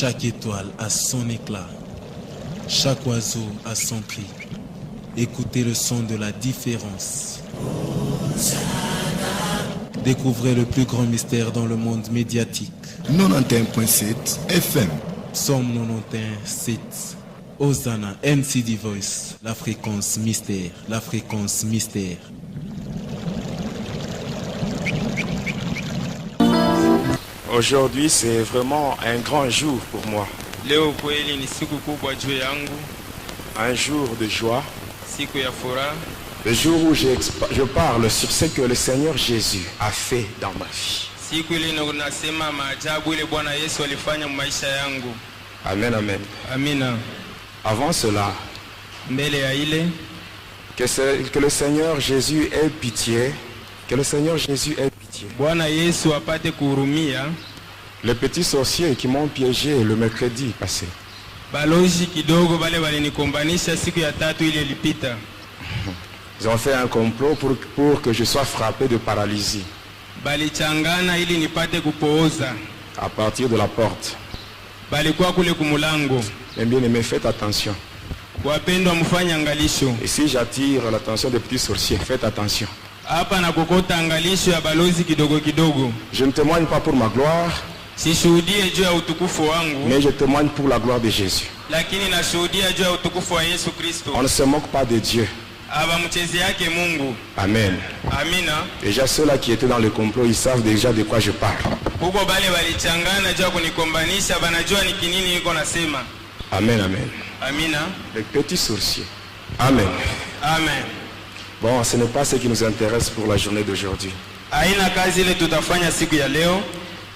Chaque étoile a son éclat, chaque oiseau a son cri. Écoutez le son de la différence. Découvrez le plus grand mystère dans le monde médiatique. 91.7 FM. Somme 91.7. Hosanna, NCD Voice, la fréquence mystère, la fréquence mystère. Aujourd'hui, c'est vraiment un grand jour pour moi. Un jour de joie. Le jour où je parle sur ce que le Seigneur Jésus a fait dans ma vie. Amen, amen. Amina. Avant cela, que le Seigneur Jésus ait pitié. Que le Seigneur Jésus ait pitié. Les petits sorciers qui m'ont piégé le mercredi passé. Ils ont fait un complot pour que je sois frappé de paralysie. À partir de la porte. Mais bien aimé, faites attention. Et si j'attire l'attention des petits sorciers, faites attention. Je ne témoigne pas pour ma gloire, mais je témoigne pour la gloire de Jésus. On ne se moque pas de Dieu. Amen. Déjà ceux-là qui étaient dans le complot, ils savent déjà de quoi je parle. Amen, amen. Les petits sorciers. Amen. Amen. Bon, ce n'est pas ce qui nous intéresse pour la journée d'aujourd'hui.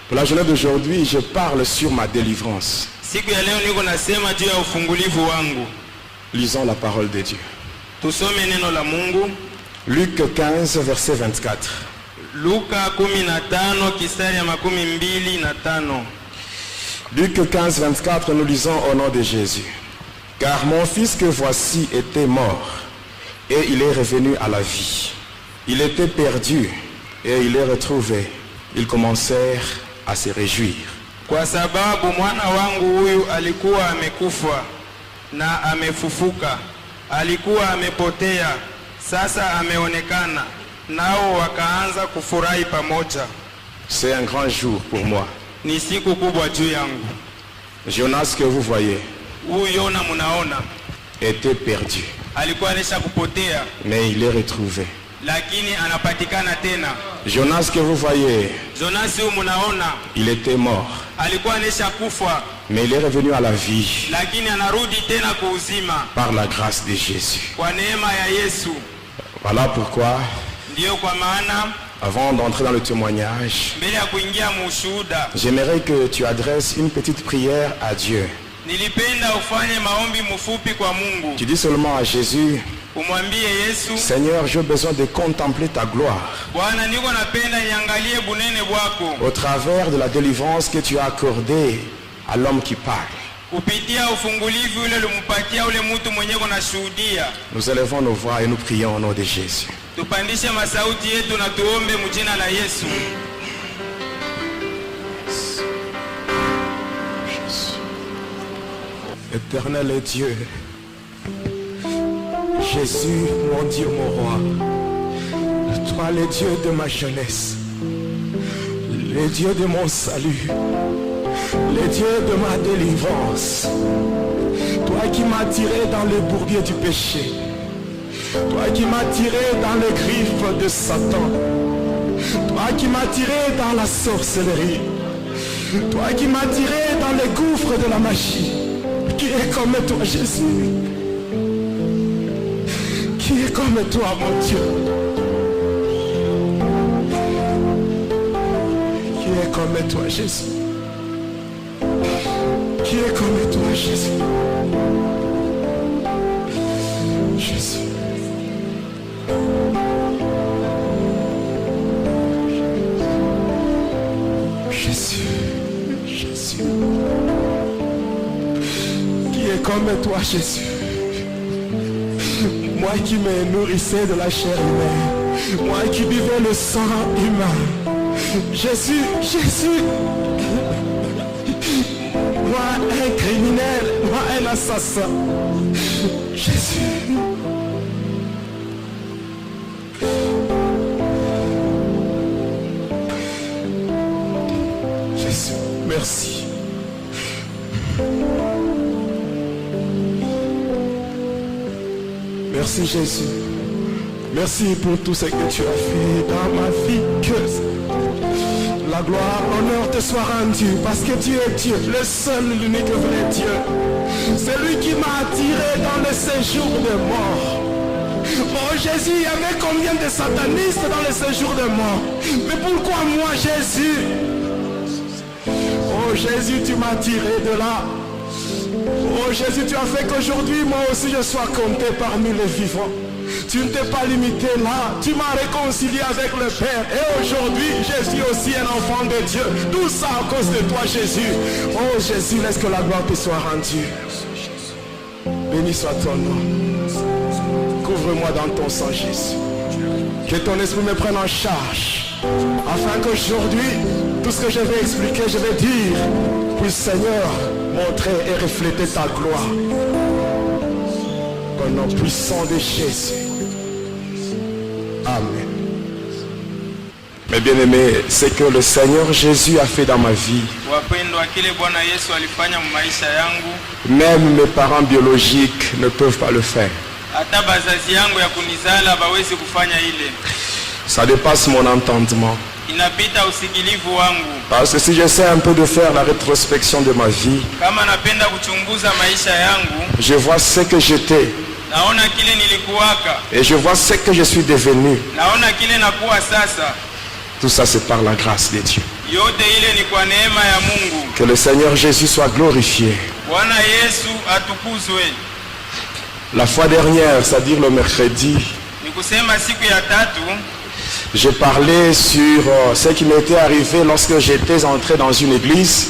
Pour la journée d'aujourd'hui, je parle sur ma délivrance. Lisons la parole de Dieu. Luc 15, verset 24. Luc 15, 24, nous lisons au nom de Jésus. Car mon fils que voici était mort, et il est revenu à la vie. Il était perdu, et il est retrouvé. Ils commencèrent à se réjouir. Kwa sababu mwana wangu huyu alikuwa amekufa na amefufuka, alikuwa amepotea, sasa ameonekana, nao wakaanza kufurahi pamoja. C'est un grand jour pour moi. Ni siku kubwa juu yangu. Jonas que vous voyez Yona munaona était perdu, alikuwa anesha kupotea, mais il est retrouvé. Lakini anapatikana tena. Jonas que vous voyez, Jonas huyu munaona, il était mort, alikuwa anesha kufa, mais il est revenu à la vie, lakini anarudi tena kuuzima par la grâce de Jésus. kwa neema ya Yesu. Voilà pourquoi, Ndio kwa maana avant d'entrer dans le témoignage, mbele ya kuingia mushuhuda, j'aimerais que tu adresses une petite prière à Dieu. nilipenda ufanye maombi mfupi kwa Mungu. Tu dis seulement à Jésus, Umwambie Yesu, Seigneur, j'ai besoin de contempler ta gloire Bwana, niko napenda niangalie bunene bwako au travers de la délivrance que tu as accordée à l'homme qui parle. kupitia ufungulivu ule ulimpatia ule mtu mwenye kuna shuhudia. Nous élevons nos voix et nous prions au nom de Jésus. Tupandishe masauti yetu na tuombe mjina la Yesu. Éternel est Dieu, Jésus, mon Dieu, mon roi, toi le Dieu de ma jeunesse, le Dieu de mon salut, le Dieu de ma délivrance, toi qui m'as tiré dans le bourbier du péché, toi qui m'as tiré dans les griffes de Satan, toi qui m'as tiré dans la sorcellerie, toi qui m'as tiré dans les gouffres de la magie. Qui est comme toi, Jésus? Qui est comme toi, mon Dieu? Qui est comme toi, Jésus? Qui est comme toi, Jésus? Jésus. Jésus. Jésus. Comme toi, Jésus, moi qui me nourrissais de la chair humaine, moi qui buvais le sang humain, Jésus, Jésus, moi un criminel, moi un assassin. Jésus. Jésus, merci. Merci Jésus. Merci pour tout ce que tu as fait dans ma vie. Que la gloire, l'honneur te soit rendu parce que tu es Dieu, le seul, l'unique vrai Dieu. C'est lui qui m'a attiré dans le séjour de mort. Oh Jésus, il y avait combien de satanistes dans le séjour de mort? Mais pourquoi moi Jésus? Oh Jésus, tu m'as tiré de là. Oh Jésus, tu as fait qu'aujourd'hui moi aussi je sois compté parmi les vivants. Tu ne t'es pas limité là, tu m'as réconcilié avec le Père. Et aujourd'hui, je suis aussi un enfant de Dieu. Tout ça à cause de toi, Jésus. Oh Jésus, laisse que la gloire te soit rendue. Béni soit ton nom. Couvre-moi dans ton sang, Jésus. Que ton esprit me prenne en charge. Afin qu'aujourd'hui, tout ce que je vais expliquer, je vais dire, puisse Seigneur montrer et refléter ta gloire. Au nom puissant de Jésus. Amen. Mes bien-aimés, ce que le Seigneur Jésus a fait dans ma vie, même mes parents biologiques ne peuvent pas le faire. Ça dépasse mon entendement. Parce que si j'essaie un peu de faire la rétrospection de ma vie, je vois ce que j'étais. Et je vois ce que je suis devenu. Tout ça c'est par la grâce de Dieu. Que le Seigneur Jésus soit glorifié. La fois dernière, c'est-à-dire le mercredi, j'ai parlé sur ce qui m'était arrivé lorsque j'étais entré dans une église.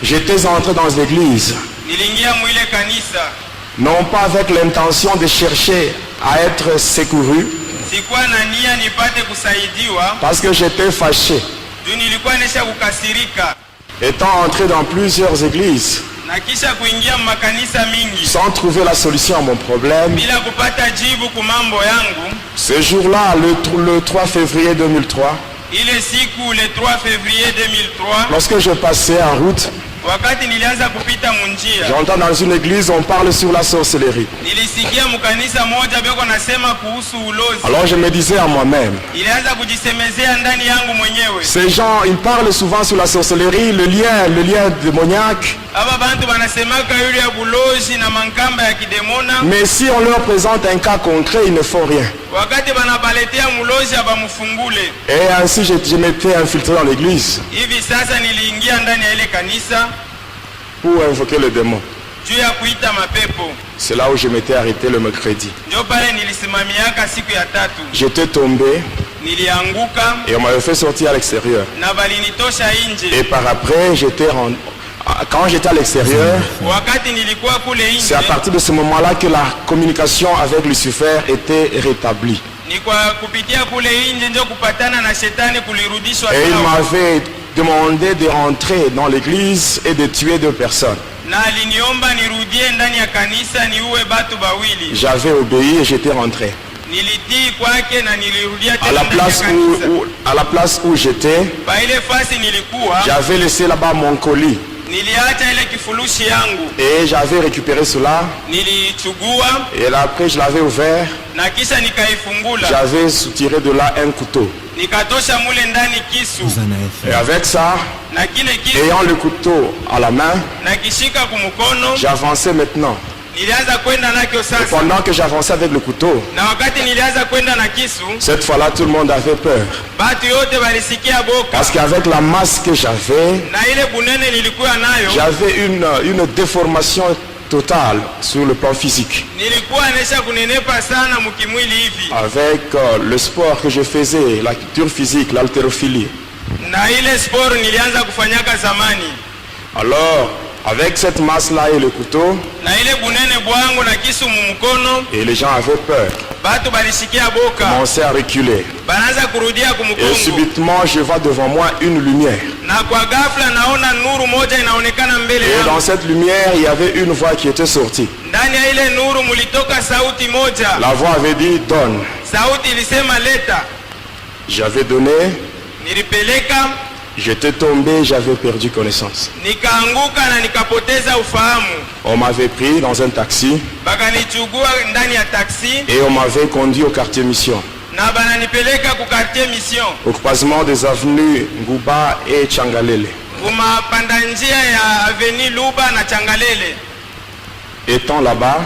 J'étais entré dans l'église, non pas avec l'intention de chercher à être secouru, parce que j'étais fâché. Étant entré dans plusieurs églises, sans trouver la solution à mon problème, ce jour-là, le 3 février 2003, lorsque je passais en route, j'entends dans une église, on parle sur la sorcellerie. Alors je me disais à moi-même, ces gens, ils parlent souvent sur la sorcellerie, le lien démoniaque. Mais si on leur présente un cas concret, ils ne font rien. Et ainsi je m'étais infiltré dans l'église pour invoquer le démon. C'est là où je m'étais arrêté le mercredi. J'étais tombé et on m'avait fait sortir à l'extérieur. Et par après, quand j'étais à l'extérieur, c'est à partir de ce moment-là que la communication avec Lucifer était rétablie. Et il m'avait demandé de rentrer dans l'église et de tuer 2 personnes. J'avais obéi et j'étais rentré. À la place où j'étais, j'avais laissé là-bas mon colis. Et j'avais récupéré cela. Et là, après je l'avais ouvert. J'avais soutiré de là un couteau. Et avec ça, ayant le couteau à la main, j'avançais maintenant. Et pendant que j'avançais avec le couteau, cette fois-là tout le monde avait peur. Parce qu'avec la masse que j'avais une déformation totale sur le plan physique. Avec le sport que je faisais, la culture physique, l'haltérophilie. Alors, avec cette masse-là et le couteau, et les gens avaient peur. batu balisikia boka commençaient à reculer. banaanza kurudia Et kumukongo subitement, je vois devant moi une lumière. na kwa ghafla naona nuru moja inaonekana mbele Et dans yangu. cette lumière, il y avait une voix qui était sortie. Ndani ya ile nuru mulitoka sauti moja. La voix avait dit, donne. Sauti ilisema leta. J'avais donné, Nilipeleka, j'étais tombé, j'avais perdu connaissance. nikaanguka na nikapoteza ufahamu. On m'avait pris dans un taxi Bakanichukua ndani ya taksi et on m'avait conduit au quartier Mission, na bananipeleka ku quartier Mission. au croisement des avenues Ngouba et Tchangalele. Kuma panda njia ya Avenue Luba na Changalele. Étant là-bas,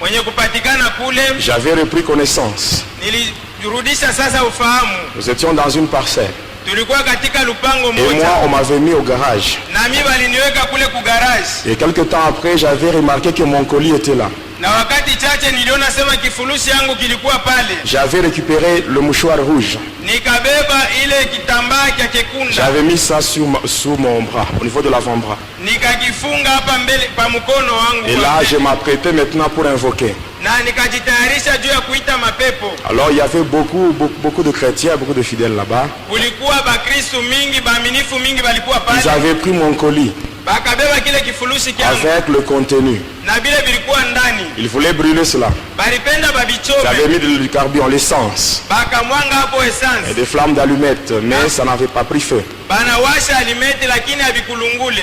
Mwenye kupatikana kule j'avais repris connaissance. nilirudisha sasa ufahamu. Nous étions dans une parcelle. Tulikuwa katika lupango Et moi, moja. on m'avait mis au garage. Na mimi baliniweka kule ku garage. Et quelque temps après, j'avais remarqué que mon colis était là. Na wakati chache niliona sema kifurushi yangu kilikuwa pale. J'avais récupéré le mouchoir rouge. Nikabeba ile kitambaa cha kekunda. J'avais mis ça sous mon bras, au niveau de l'avant-bras. Nikakifunga hapa mbele pa mkono wangu. Et là, je m'apprêtais maintenant pour invoquer. Na nikajitayarisha juu ya kuita mapepo. Alors, il y avait beaucoup de chrétiens, beaucoup de fidèles là-bas. Kulikuwa bakristo mingi, baaminifu mingi balikuwa Ils pale. avaient pris mon colis Bakabeba kile kifurushi kyangu. avec le contenu. Na vile vilikuwa ndani. Ils voulaient brûler cela. Balipenda Ils babichobe. avaient mis du carburant, l'essence Bakamwanga hapo et essence. des flammes d'allumettes, mais ça n'avait pas pris feu. Banawasha alimeti lakini havikulungule.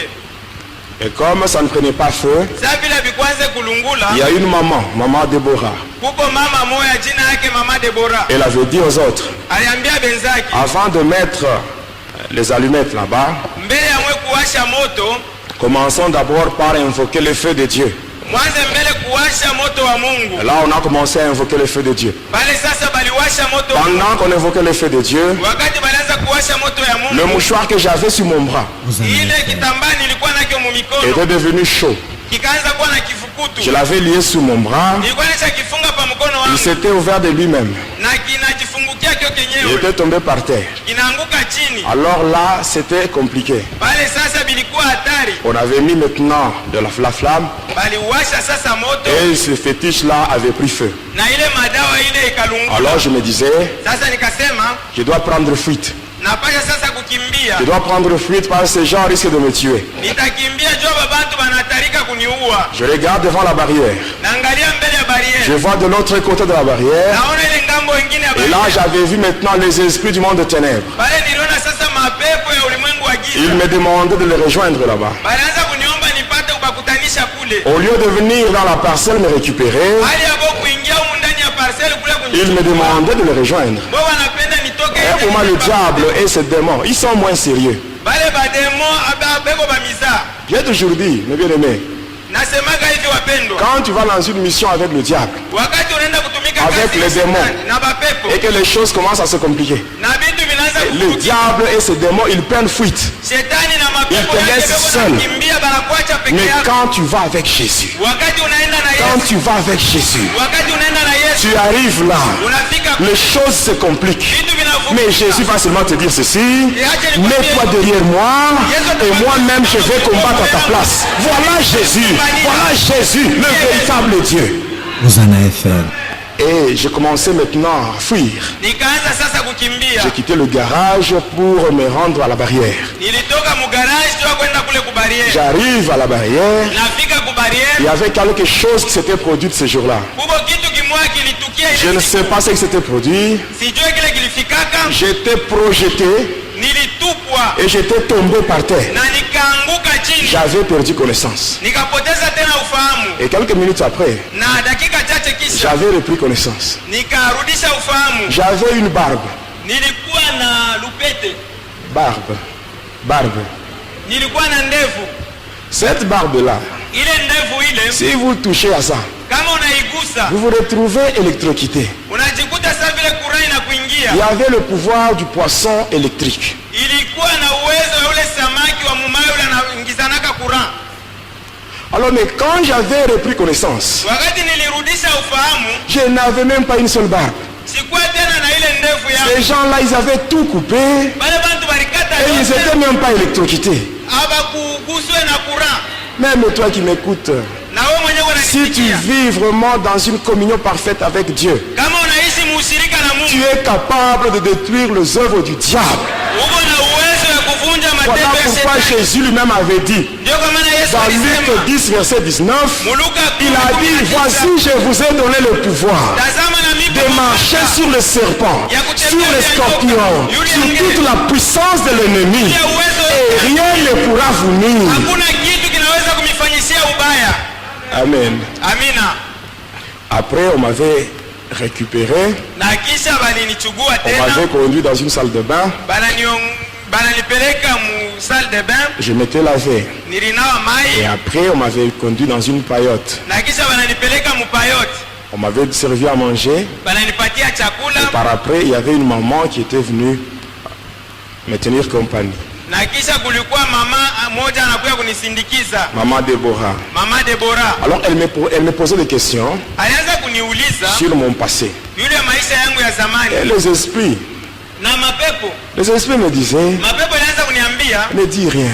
Et comme ça ne prenait pas feu, Sasa vile vikwanze kulungula, il y a une maman Déborah. kuko mama moya jina yake mama Deborah. Elle avait dit aux autres, Aliambia benzaki, avant de mettre les allumettes là-bas, mbele ya mwe kuwasha moto, commençons d'abord par invoquer le feu de Dieu. mwanze mbele kuwasha moto wa Mungu. Et là, on a commencé à invoquer le feu de Dieu. Pale sasa baliwasha moto. Pendant qu'on invoquait le feu de Dieu, Wakati balianza kuwasha moto ya le Mungu, mouchoir que j'avais sur mon bras ile kitambaa nilikuwa nakyo mu mikono était devenu chaud. kikaanza kuwa na kifukutu. Je l'avais lié sous mon bras. Nilikuwa nisha kifunga pa mkono Il wangu s'était ouvert de lui-même. na kinajifungukia kyo Il kenyewe. était tombé par terre. Kinaanguka chini. Alors là, c'était compliqué. Pale sasa bilikuwa hatari. On avait mis maintenant de la flamme Baliwasha sasa moto et ce fétiche-là avait pris feu. na ile madawa ile ikalungula. Alors je me disais, Sasa nikasema je dois prendre fuite. napasha sasa kukimbia. Je dois prendre fuite parce que ces gens risquent de me tuer. Nitakimbia jua babantu banatarika kuniua. Je regarde devant la barrière. Naangalia mbele ya Je bariere. vois de l'autre côté de la barrière. Naona ile ngambo ingine ya Et là, bariere. j'avais vu maintenant les esprits du monde de ténèbres. Pale niliona sasa mapepo ya ulimwengu wa Ils giza. me demandaient de les rejoindre là-bas. Balianza kuniomba nipate kubakutanisha kule. Au lieu de venir dans la parcelle me récupérer, Hali yabo kuingia humu ndani ya parcelle kule ils me demandaient de les rejoindre. Bo wanapenda nitoke Et pour moi, le diable et ses démons, ils sont moins sérieux. Bale bademo abego bamiza. J'ai toujours dit, mes bien-aimés, Nasemaga hivi wapendwa. quand tu vas dans une mission avec le diable Wakati unaenda kutumika Avec kazi les ya démons. shetani na bapepo et que les choses commencent à se compliquer, na vitu vinaanza le kukurukia. diable et ses démons, ils prennent fuite. Shetani na mapepo Il te laisse yake seul. kimbia banakuacha peke Mais yako. quand tu vas avec Jésus, Wakati unaenda na quand Yesu, tu vas avec Jésus, wakati unaenda na Yesu, tu arrives là, unafika les choses se compliquent. vitu vinavuka. Mais Jésus va seulement te dire ceci, mets-toi derrière moi et moi-même je vais combattre à ta place. Voilà Jésus, le véritable Dieu. Hosanna FM. Et j'ai commencé maintenant à fuir. Nikaanza sasa kukimbia. J'ai quitté le garage pour me rendre à la barrière. Nilitoka mu garage tu kwenda kule ku barriere. J'arrive à la barrière. Nafika ku Il barriere. y avait quelque chose qui s'était produit ce jour-là. Kuko kitu kimoja kilitukia Je ile ne sais pas ce qui s'était produit. sijue kile kilifikaka. J'étais projeté Nilitupwa et j'étais tombé par terre. na nikaanguka chini. J'avais perdu connaissance. Nikapoteza tena ufahamu. Et quelques minutes après, Na dakika chache kisha j'avais repris connaissance. nikarudisha ufahamu. J'avais une barbe. Nilikuwa na lupete. Barbe. Nilikuwa na ndevu. Cette barbe-là, Ile ndevu ile si vous touchez à ça, kama unaigusa vous vous retrouvez électrocuté. unajikuta sasa vile kurai na kuingia. Il y avait le pouvoir du poisson électrique. Ilikuwa na uwezo wa ule samaki wa mumayo ule anaingizanaka kuraa. Alors, mais quand j'avais repris connaissance, Wakati nilirudisha ufahamu, je n'avais même pas une seule barbe. sikuwa tena na ile ndevu Ces yangu. gens-là, ils avaient tout coupé Wale bantu balikata et ils yote n'étaient même pas électrocutés. abakuguswe na kuraa. Même toi qui m'écoutes, Na wewe mwenyewe si tu unanisikia. vis vraiment dans une communion parfaite avec Dieu, Kama tu es capable de détruire les œuvres du diable. Voilà pourquoi Jésus lui-même avait dit, dans Luc 10, verset 19, il a dit, voici, je vous ai donné le pouvoir de marcher sur les serpents, sur les scorpions, sur toute la puissance de l'ennemi, et rien ne pourra vous nuire. Amen. Après, on m'avait récupéré, on m'avait conduit dans une salle de bain. Je m'étais lavé. Et après, on m'avait conduit dans une paillote. On m'avait servi à manger. Et par après, il y avait une maman qui était venue me tenir compagnie. Maman Déborah. Alors elle me posait des questions sur mon passé. Et les esprits me disaient, ne dis rien.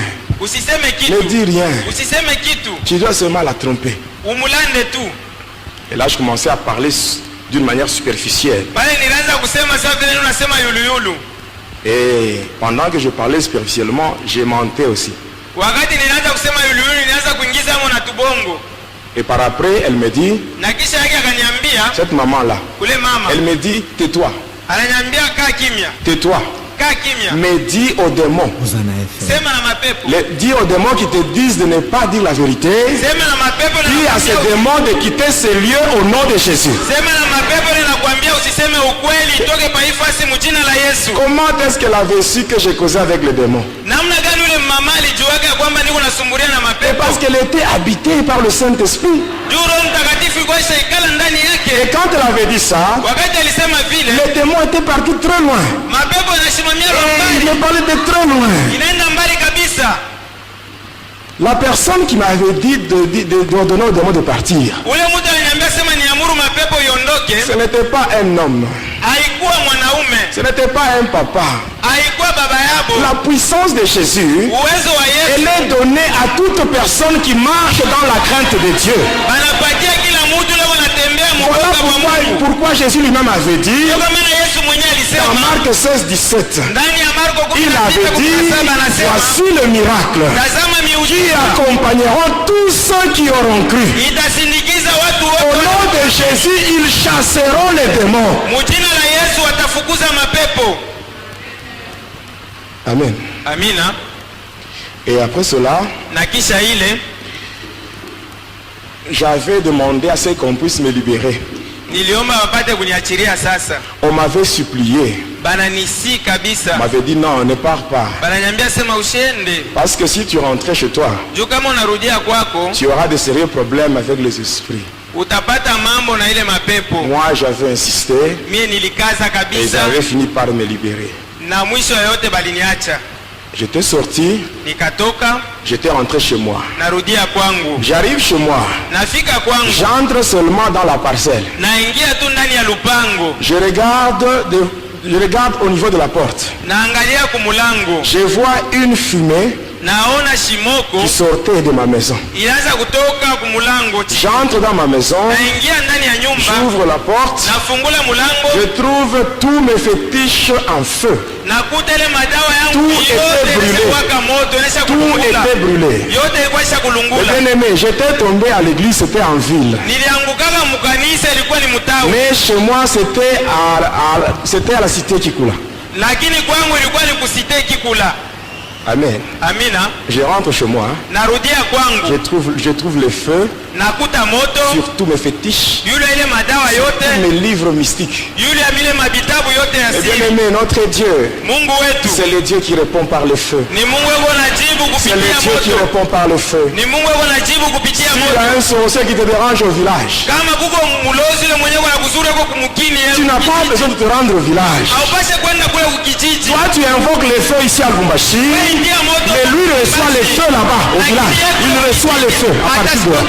Ne dis rien. Tu dois seulement la tromper. Et là je commençais à parler d'une manière superficielle. Et pendant que je parlais superficiellement, j'ai menté aussi. Et par après, elle me dit, cette maman-là, elle me dit, tais-toi. Tais-toi. Mais dis aux démons. Dis aux démons qui te disent de ne pas dire la vérité. Dis à ces démons de quitter ces lieux au nom de Jésus. Comment est-ce qu'elle avait su que j'ai causé avec les démons? Et parce qu'elle était habitée par le Saint-Esprit. Et quand elle avait dit ça, les démons étaient partis très loin. Il me parlait de très loin. La personne qui m'avait dit de donner aux démons de partir, ce n'était pas un homme. Ce n'était pas un papa. La puissance de Jésus, elle est donnée à toute personne qui marche dans la crainte de Dieu. Voilà pourquoi Jésus lui-même avait dit, dans Marc 16, 17, il avait dit, voici le miracle qui accompagneront tous ceux qui auront cru. Au nom de Jésus, ils chasseront les démons. Amen. Et après cela, j'avais demandé à ce qu'on puisse me libérer. On m'avait supplié. On m'avait dit non, ne pars pas. Parce que si tu rentrais chez toi, tu auras de sérieux problèmes avec les esprits. Moi j'avais insisté et ils avaient fini par me libérer. J'étais sorti, j'étais rentré chez moi. J'arrive chez moi, j'entre seulement dans la parcelle. Je regarde au niveau de la porte. Je vois une fumée qui sortait de ma maison. J'entre dans ma maison, j'ouvre la porte, je trouve tous mes fétiches en feu. Tout était brûlé. Tout était brûlé. Le bien-aimé, j'étais tombé à l'église, c'était en ville. Mais chez moi, c'était à la cité Kikula. Amen. Je rentre chez moi. Je trouve le feu sur tous mes fétiches, sur tous mes livres mystiques. Et bien aimé, notre Dieu, c'est le Dieu qui répond par le feu. C'est le Dieu qui répond par le feu. S'il y a un sorcier qui te dérange au village, tu n'as pas besoin de te rendre au village. Toi, tu invoques le feu ici à Lubumbashi, mais lui reçoit le feu là-bas au village. Il reçoit le feu à partir de là.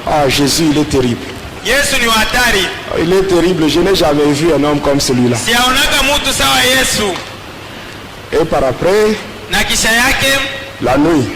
Ah, Jésus, il est terrible. Il est terrible. Je n'ai jamais vu un homme comme celui-là. Et par après, la nuit,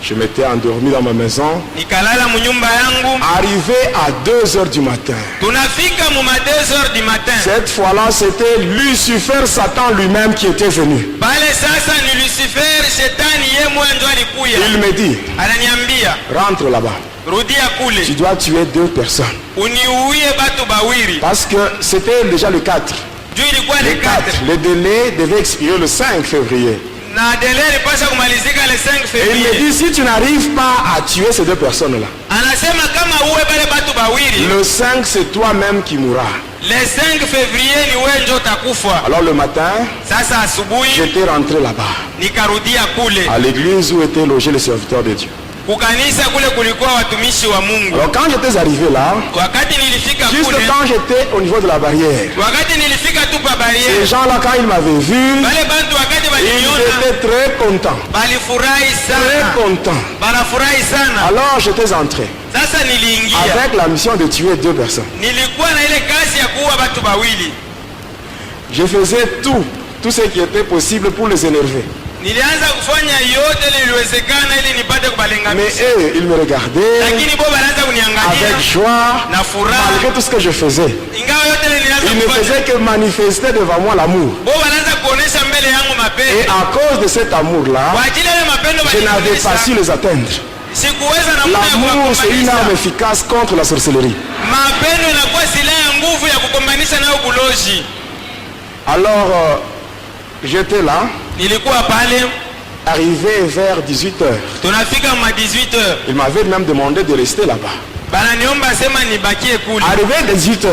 Je m'étais endormi dans ma maison. nikalala munyumba yangu. Arrivé à 2h du matin. Tunafika mu 2h du matin. Cette fois-là, c'était Lucifer, Satan lui-même qui était venu. Pale sasa ni Lucifer, shetani yeye mwenyewe ndo alikuya. Il me dit, Ananiambia, rentre là-bas. rudia kule. Tu dois tuer 2 personnes. Uniuie batu bawiri. Parce que c'était déjà le 4. Juu ilikuwa Le le 4. Le délai devait expirer le 5 février. Na délai ilipasha kumalizika le 5 Et il me février. dit, si tu n'arrives pas à tuer ces 2 personnes-là, Anasema kama uwe bale batu bawiri, le 5, c'est toi-même qui mourras. le 5 février ni wewe ndio utakufa. Alors le matin, Sasa asubuhi j'étais rentré là-bas, nikarudia kule. à l'église où étaient logés les serviteurs de Dieu. Kukanisa kule kulikuwa watumishi wa Mungu. Alors quand j'étais arrivé là, Wakati nilifika juste kule, quand j'étais au niveau de la barrière, wakati nilifika tu pa ces barriere, gens-là, quand ils m'avaient vu, wale bantu wakati ils waliniona étaient très contents. balifurahi Très sana, contents. banafurahi sana. Alors j'étais entré Sasa niliingia, avec la mission de tuer 2 personnes. nilikuwa na ile kazi ya kuua batu bawili. Je faisais tout ce qui était possible pour les énerver. Nilianza kufanya yote liliwezekana ili nipate Mais kubalenganisha, eux, ils me regardaient lakini bo banaanza avec kuniangalia joie, na furaha, malgré tout ce que je faisais. ingawa yote nilianza Ils ne kufanya, faisaient que manifester devant moi l'amour. bo banaanza kuonesha mbele yangu Et mapendo. à cause de cet amour-là, Kwa ajili ya ile mapendo je n'avais pas su balinionyesha, les atteindre. sikuweza namna ya L'amour, c'est une arme kuwakombanisha. efficace contre la sorcellerie. Mapendo inakuwa silaha ya nguvu ya kukombanisha nayo buloji. Alors, j'étais là, Nilikuwa pale, arrivé vers 18h. tunafika ma 18h, Il m'avait même demandé de rester là-bas. bananiomba sema nibakie kule. Arrivé à 18h,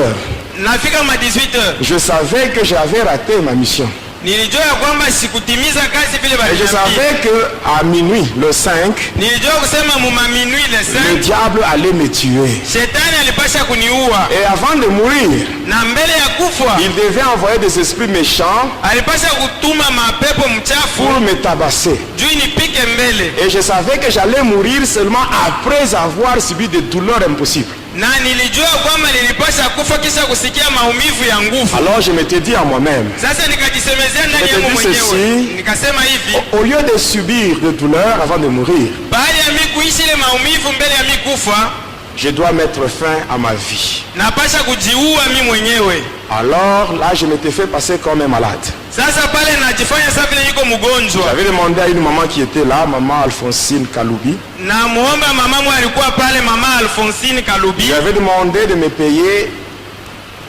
Nafika ma 18h, je savais que j'avais raté ma mission. nilijua ya kwamba sikutimiza kazi vile Et je baliniambia. savais qu'à minuit, le 5, Nilijua kusema muma minui le le 5 diable allait me tuer. shetani alipasha kuniua, Et avant de mourir, na mbele ya kufa il devait envoyer des esprits méchants alipasha kutuma mapepo mchafu pour me tabasser. juu nipike mbele, Et je savais que j'allais mourir seulement après avoir subi des douleurs impossibles. na nilijua kwamba nilipasha kufa kisha kusikia maumivu ya nguvu. Alors je m'étais dit à moi-même, Sasa nikajisemezea ndani Je te yangu dis mwenyewe, ceci. nikasema hivi, au lieu de subir des douleurs avant de mourir, baada ya mimi kuishi ile maumivu mbele ya mimi kufa, je dois mettre fin à ma vie. napasha kujiua mimi mwenyewe. Alors là, je m'étais fait passer comme un malade. Sasa pale najifanya sasa vile niko mgonjwa, J'avais demandé à une maman qui était là, maman Alphonsine Kaloubi. na muomba mamamu alikuwa pale, mama Alphonsine Kalubi, J'avais demandé de me payer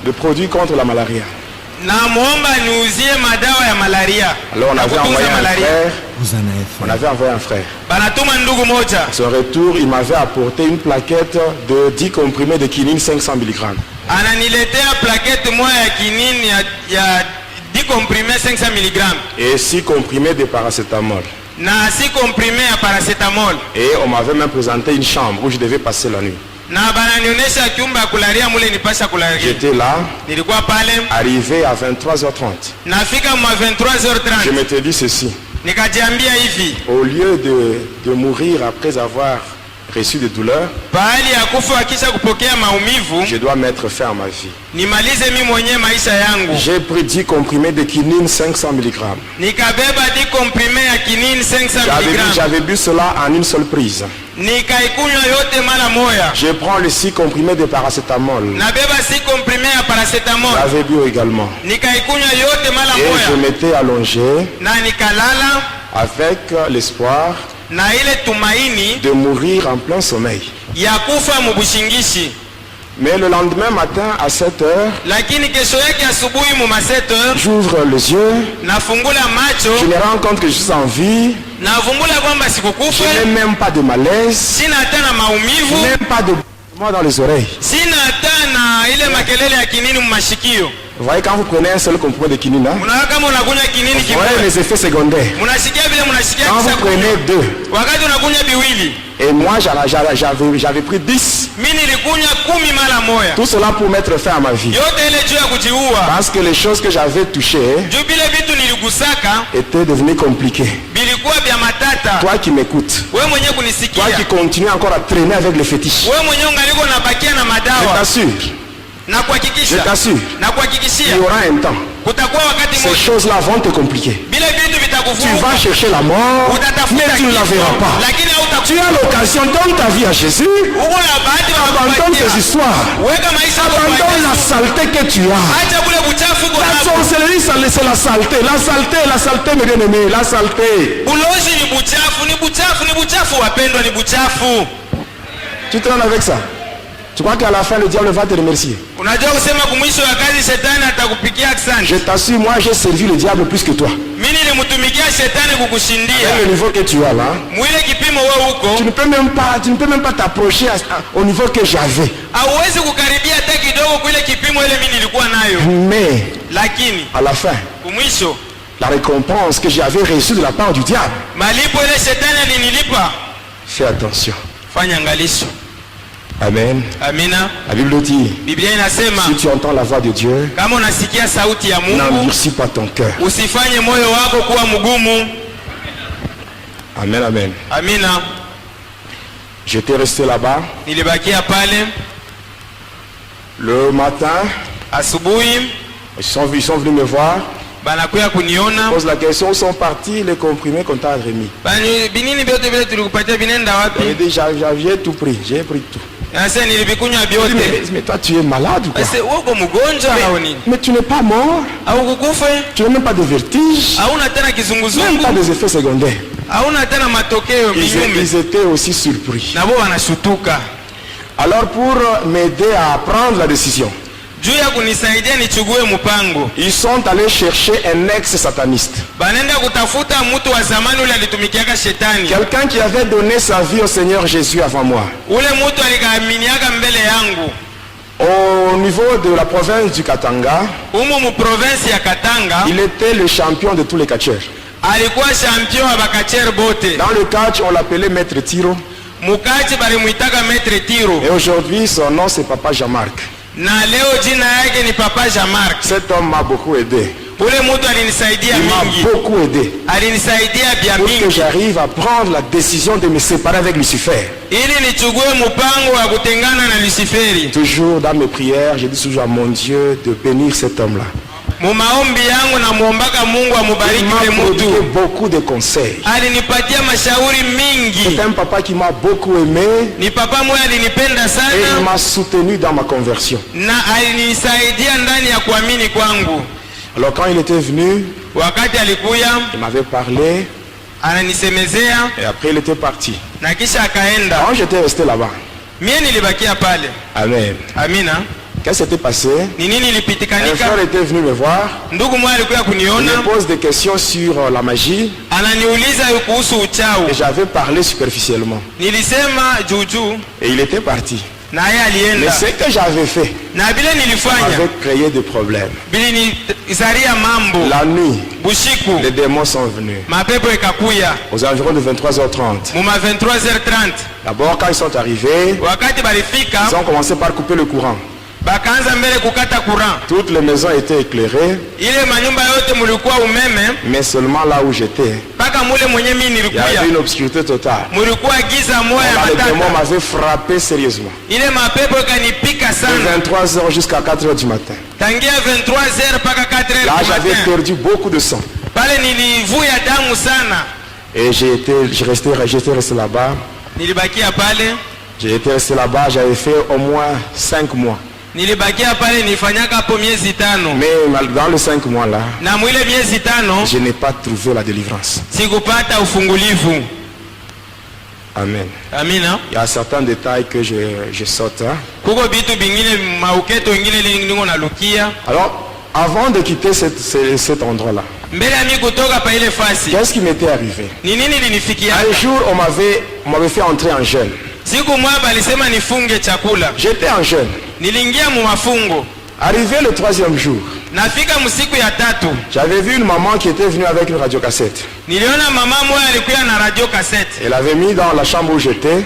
des produits contre la malaria. na muomba niuzie madawa ya malaria. Alors on na avait kutunza envoyé un malaria. frère. Vous en avez On fait. avait envoyé un frère. Banatuma ndugu moja, À son retour, il m'avait apporté une plaquette de 10 comprimés de quinine 500 mg. ananiletea plaketi moja ya kinini ya dikomprime 500 mg Et 6 comprimés de paracétamol. na 6 comprime ya paracetamol, Et on m'avait même présenté une chambre où je devais passer la nuit. na bananionyesha chumba ya kularia mule nipasha kularia. J'étais là, Nilikuwa pale, arrivé à 23h30. nafika mwa Je 23h30, m'étais dit ceci. nikajiambia hivi, Au lieu de mourir après avoir reçu des douleurs, bahali ya kufa kisha kupokea maumivu, je dois mettre fin à ma vie. nimalize mimi mwenyewe maisha yangu. J'ai pris 10 comprimés de quinine 500 mg. Nikabeba dikomprime ya kinini 500 mg, J'avais bu cela en une seule prise. nikaikunywa yote mara moya. Je prends les 6 comprimés de paracétamol. Nabeba 6 comprime ya paracetamol, J'avais bu également. nikaikunywa yote mara Et je moya, m'étais allongé na nikalala avec l'espoir na ile tumaini de mourir en plein sommeil. ya kufa mubushingishi. Mais le lendemain matin à 7h, Lakini kesho yake asubuhi mu 7h j'ouvre les yeux, nafungula je macho, me rends compte que je suis en vie, navumbula kwamba je sikukufa, n'ai même pas de malaise, sina hata na je maumivu, n'ai pas de moi dans les oreilles. sina hata na ile makelele ya kinini mumashikio. Vous voyez, quand vous prenez un seul comprimé de quinine, hein, Unaona kama unakunywa kinini vous voyez kimoja, les effets secondaires. munasikia vile munasikia Quand kisha vous prenez kunywa. deux, Wakati unakunywa biwili, et moi j'avais pris 10, mimi nilikunywa 10 mara moya, tout cela pour mettre fin à ma vie. yote ile juu ya kujiua. Parce que les choses que j'avais touchées Juu vile vitu niligusaka étaient devenues compliquées. bilikuwa vya matata. Toi qui m'écoutes, Wewe mwenyewe toi kunisikia, qui continues encore à traîner avec les fétiches, wewe mwenyewe ungaliko unabakia na je madawa, t'assure, na je kuhakikisha t'assure, na il kuhakikishia y aura un temps. kutakuwa wakati Ces mmoja choses-là vont te compliquer. vile vitu vas chercher la mort, mais tu ne la verras pas. Tu as l'occasion, donne ta vie à Jésus, abandonne tes histoires, abandonne la saleté que tu as. La sorcellerie, c'est la saleté, mes bien-aimés, la saleté. Tu te rends avec ça? Tu crois qu'à la fin le diable va te remercier? Je t'assure, moi j'ai servi le diable plus que toi. Quel le niveau que tu as là, tu ne peux même pas t'approcher au niveau que j'avais. Mais à la fin, la récompense que j'avais reçue de la part du diable, fais attention. Amen. Amina. La Bible dit, si tu entends la voix de Dieu, n'endurcis pas ton cœur. Amen, amen. Amina. J'étais resté là-bas. Le matin, ils sont venus me voir. Pose la question, où sont partis les comprimés qu'on t'a remis? Il dit, j'avais tout pris, j'ai pris tout. Mais toi tu es malade ou quoi? Mais tu n'es pas mort. Tu n'as même pas de vertige. Même pas des effets secondaires. Ils étaient aussi surpris. Alors pour m'aider à prendre la décision, ils sont allés chercher un ex-sataniste. Quelqu'un qui avait donné sa vie au Seigneur Jésus avant moi. Au niveau de la province du Katanga, il était le champion de tous les catcheurs. Dans le catch, on l'appelait Maître Tiro. Et aujourd'hui, son nom c'est Papa Jean-Marc. Cet homme m'a beaucoup aidé. Il m'a beaucoup aidé pour que j'arrive à prendre la décision de me séparer avec Lucifer. Toujours dans mes prières, je dis toujours à mon Dieu de bénir cet homme-là. Il m'a donné beaucoup de conseils. C'est un papa qui m'a beaucoup aimé et il m'a soutenu dans ma conversion. Alors quand il était venu, il m'avait parlé et après il était parti. Quand j'étais resté là-bas, amen. Qu'est-ce qui s'était passé? Un frère était venu me voir. Il me pose des questions sur la magie. Et j'avais parlé superficiellement. Et il était parti. Mais ce que j'avais fait avait créé des problèmes. La nuit, les démons sont venus. Aux environs de 23h30. D'abord, quand ils sont arrivés, ils ont commencé par couper le courant. Toutes les maisons étaient éclairées, mais seulement là où j'étais, il y avait une obscurité totale. Là, les démons m'avaient frappé sérieusement. De 23h jusqu'à 4h du matin. Là, j'avais perdu beaucoup de sang. Et j'étais resté là-bas. J'avais fait au moins 5 mois. Mais dans les 5 mois là, je n'ai pas trouvé la délivrance. Amen. Il y a certains détails que je saute. Alors, avant de quitter cet endroit-là, qu'est-ce qui m'était arrivé? Un jour, on m'avait fait entrer en jeûne. J'étais en jeûne. Arrivé le 3e jour, j'avais vu une maman qui était venue avec une radiocassette. Elle avait mis dans la chambre où j'étais.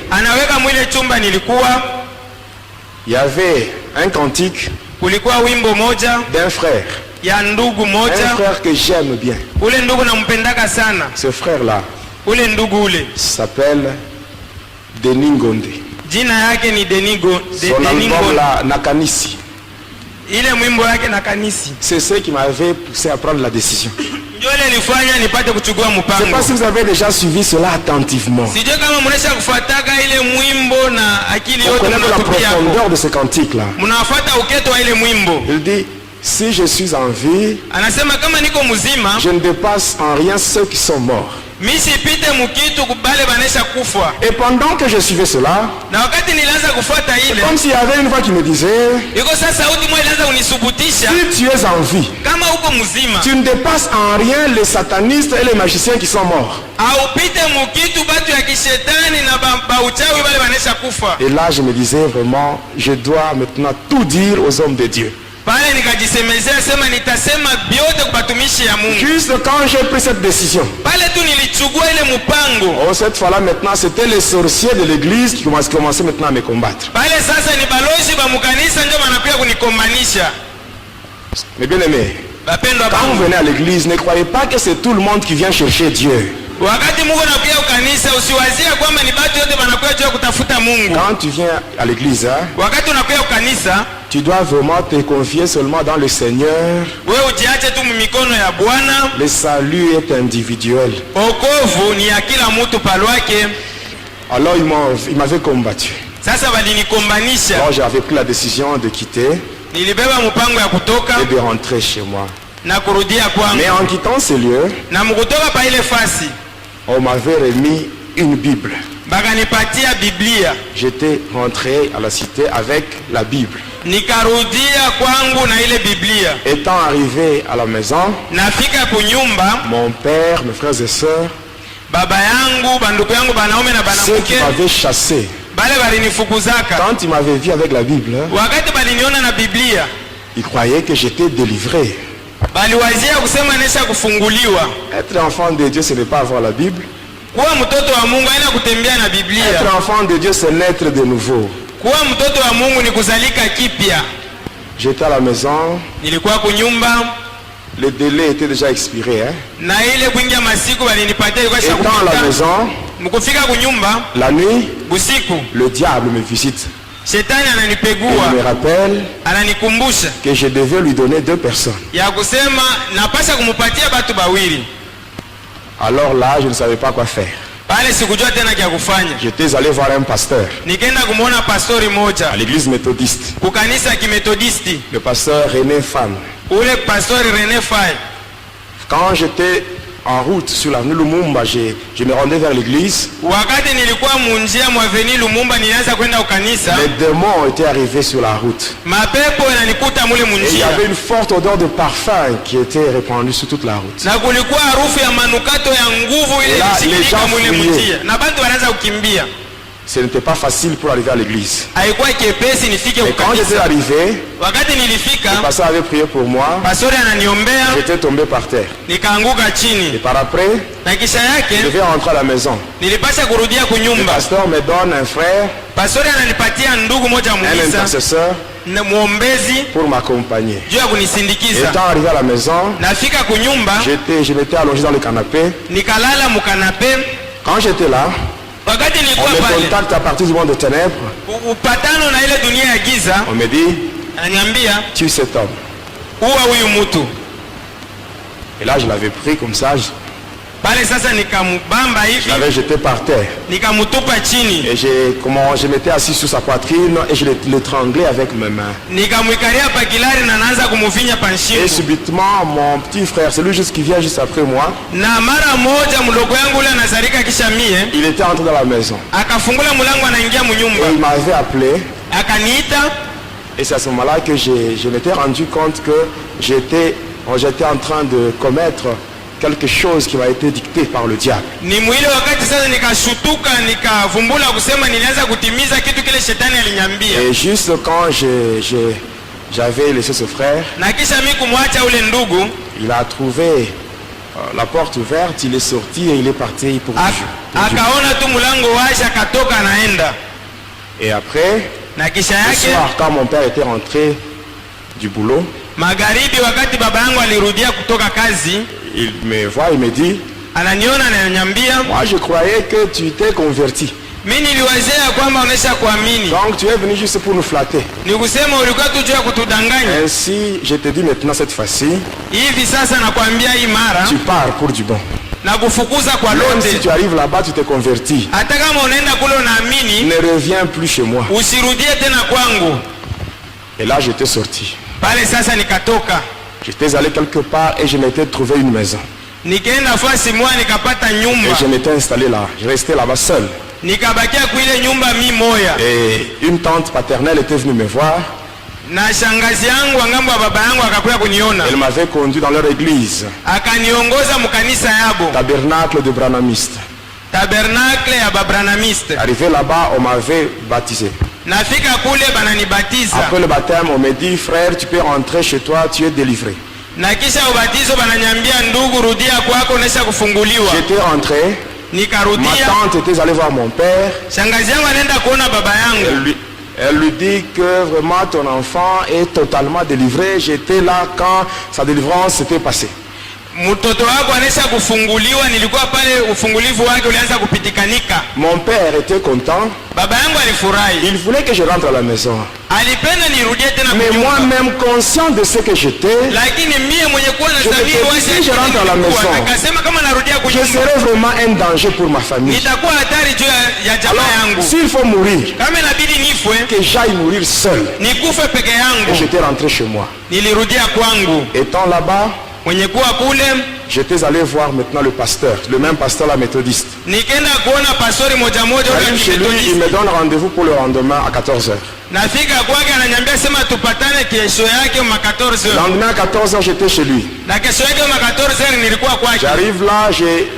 Il y avait un cantique d'un frère. Un frère que j'aime bien. Ce frère-là s'appelle Denis Ngonde. Son album là, Nakanisi. C'est ce qui m'avait poussé à prendre la décision. Ndio ile ilifanya nipate kuchukua Je ne sais pas mpango. si vous avez déjà suivi cela attentivement. Sijui kama mnaisha kufuataka ile mwimbo na akili Vous yote connaissez la mnatupia hapo. profondeur de ce cantique-là. Mnafuata uketo wa ile mwimbo. Il dit, si je suis en vie, Anasema kama niko mzima, je ne dépasse en rien ceux qui sont morts. mimi sipite mkitu kubale banesha kufa. Et pendant que je suivais cela, Na wakati nilianza kufuata ile, comme s'il y avait une voix qui me disait, iko sasa sauti moja ilianza kunisubutisha si tu es en vie, kama uko mzima, tu ne dépasses en rien les satanistes et les magiciens qui sont morts. aupite mkitu batu ya kishetani na bauchawi bale banesha kufa. Et là, je me disais vraiment, je dois maintenant tout dire aux hommes de Dieu. Pale nikajisemezea sema nitasema biote kwa batumishi ya Mungu. Juste quand j'ai pris cette décision, Pale tu nilichukua ile mpango. oh, cette fois-là maintenant, c'était les sorciers de l'église qui commençaient maintenant à me combattre. Pale sasa ni balozi ba mukanisa ndio wanakuja kunikombanisha. Mais bien aimé, Bapendwa quand vous bangu, venez à l'église, ne croyez pas que c'est tout le monde qui vient chercher Dieu. wakati Mungu anakuja ukanisa usiwazie kwamba ni batu yote wanakuja juu ya kutafuta Mungu. Quand tu viens à l'église, hein, Wakati unakuja ukanisa, tu dois vraiment te confier seulement dans le Seigneur. wewe ujiache tu mikono ya Bwana. Le salut est individuel. Okovu ni ya kila mtu palwake. Alors il m'avait combattu. Sasa walinikombanisha. Alors j'avais pris la décision de quitter Nilibeba mpango ya kutoka et de rentrer chez moi. na kurudia kwangu. Mais en quittant ce lieu, Na mkutoka pa ile fasi, on m'avait remis une Bible. bakanipatia Biblia. J'étais rentré à la cité avec la Bible. Nikarudia kwangu na ile Biblia. Étant arrivé à la maison, Nafika kunyumba, mon père, mes frères et sœurs, baba yangu, banduku yangu banaume na ceux qui banamuke m'avaient chassé, bale balinifukuzaka. quand ils m'avaient vu avec la Bible, Wakati baliniona na Biblia, ils croyaient que j'étais délivré. baliwazia kusema nesha kufunguliwa. Être enfant de Dieu, ce n'est pas avoir la Bible. Kuwa mtoto wa Mungu haina kutembea na Biblia. Être enfant de Dieu, c'est naître de nouveau. Kuwa mtoto wa Mungu ni kuzalika kipya. J'étais à la maison, Nilikuwa kunyumba le délai était déjà expiré. Hein. na ile kuingia masiku balinipatia ilikuwa Étant à la shakupita. maison, Mkufika kunyumba la nuit, usiku, le diable me visite. shetani Et il me ananipegua, rappelle ananikumbusha que je devais lui donner 2 personnes. ya kusema napasha kumupatia batu bawili. Alors là, je ne savais pas quoi faire. Pale sikujua tena kya kufanya. J'étais allé voir un pasteur Nikaenda kumwona pastori moja à l'église méthodiste, kukanisa kimetodisti, le pasteur René Fan. ule pastori René Faye. Quand j'étais en route sur l'avenue Lumumba, je me rendais vers l'église. Wakati nilikuwa munjia mwaveni Lumumba, nilianza kwenda ukanisa, Les démons étaient arrivés sur la route. mapepo yananikuta mule Et il y munjia, avait une forte odeur de parfum qui était répandue sur toute la route. na kulikuwa harufu ya manukato ya nguvu ile La- ilisikilika les gens mule fuyaient. munjia, na bantu wanaanza kukimbia. Ce n'était pas facile pour arriver à l'église. Haikuwa kepesi nifike Et quand j'étais ukanisa. arrivé, Wakati le nilifika, pasteur avait prié pour moi. pastori ananiombea, J'étais tombé par terre. nikaanguka Et chini, par après, na kisha je yake devais rentrer à la maison. nilipasha kurudia Le kunyumba. pasteur me donne un frère, Pastori ananipatia ndugu moja un Muisa intercesseur na muombezi pour m'accompagner. juu ya kunisindikiza. Étant arrivé à la maison, Nafika kunyumba, je m'étais allongé dans le canapé. nikalala mukanape. Quand j'étais là, Wakati on nilikuwa me pale, contacte à partir du monde de ténèbres. upatano na ile dunia ya giza, On me dit, ananiambia tue cet homme. uwa huyu mtu. Et là, je l'avais pris comme ça. Pale sasa nikamubamba Je hivi, l'avais jeté par terre. nikamutupa chini, Et je m'étais assis sur sa poitrine et je l'étranglais avec mes mains. nikamwikalia pakilari na naanza kumuvinya Et panshingo. subitement, mon petit frère, celui qui vient juste après moi, Na mara moja mdogo yangu ule anazarika kisha mie, il était entré dans la maison. akafungula mulango anaingia Et munyumba, il m'avait appelé. akaniita. Et c'est à ce moment-là que je m'étais rendu compte que j'étais en train de commettre quelque chose qui m'a été dicté par le diable. Ni mwile wakati sasa nikashutuka, nikavumbula kusema nilianza kutimiza kitu kile shetani aliniambia. Et juste quand j'avais laissé ce frère, Na kisha mimi kumwacha ule ndugu, il a trouvé la porte ouverte, il est sorti et il est parti pour akaona tu mlango wazi, akatoka anaenda. Et après, Na kisha le yake soir, quand mon père était rentré du boulot, magharibi, wakati baba yangu alirudia kutoka kazi, il me voit, il me dit, ananiona na ananiambia, moi je croyais que tu t'es converti. Mimi niliwazea kwamba unesha kuamini. Donc tu es venu juste pour nous flatter. Nikusema ulikuwa tu juu ya kutudanganya. Ainsi, je te dis maintenant cette fois-ci, Hivi sasa nakwambia hii mara tu pars pour du bon. na kufukuza kwa Même si lote. tu arrives là-bas, tu te convertis. Hata kama unaenda kule unaamini, Ne reviens plus chez moi. usirudie tena kwangu. Et là, j'étais sorti. Pale sasa nikatoka. J'étais allé quelque part et je m'étais trouvé une maison. Nikaenda fasi moja nikapata Et nyumba. je m'étais installé là. Je restais là-bas seul. Nikabakia kuile nyumba mi moya. Et une tante paternelle était venue me voir. Na shangazi yangu wangambo wa baba yangu akakuja kuniona. Elle m'avait conduit dans leur église, Akaniongoza mkanisa yabo. tabernacle de Branamiste. Tabernacle ya babranamiste. Arrivé là-bas, on m'avait baptisé. Nafika kule bananibatiza. Après le baptême, on m'a dit, frère, tu peux rentrer chez toi, tu es délivré. Na kisha ubatizo bananyambia ndugu, rudia kwako unaisha kufunguliwa. J'étais rentré, ma Nikarudia. tante était allée voir mon père. Shangazi yangu anaenda kuona baba yangu. Elle lui dit que vraiment ton enfant est totalement délivré. J'étais là quand sa délivrance s'était passée. Mtoto wako anaisha kufunguliwa, nilikuwa pale ufungulivu wake ulianza kupitikanika. Mon père était content. Baba yangu alifurahi. Il voulait que je rentre à la maison. Alipenda nirudie tena Mais kunyumba. moi-même, conscient de ce que j'étais, Lakini mie mwenye kuwa na Je sabiri me wasi dis, si je rentre à la maison, akasema kama narudia je kunyumba serais vraiment un danger pour ma famille. nitakuwa hatari juu ya jamaa Alors, yangu. s'il faut mourir, Kama inabidi nifwe, que j'aille mourir seul. nikufe peke Et yangu. j'étais rentré chez moi. Nilirudia kwangu. Étant là-bas, Mwenye kuwa kule, j'étais allé voir maintenant le pasteur, le même pasteur, la méthodiste. nikaenda kuona pastori moja moja ule J'arrive chez lui, il me Methodiste. donne rendez-vous pour le lendemain à 14h. Nafika kwake ananiambia sema tupatane kesho yake ma 14 Le heures. lendemain à 14h, j'étais chez lui. Na kesho yake ma 14 heures nilikuwa kwake. J'arrive là,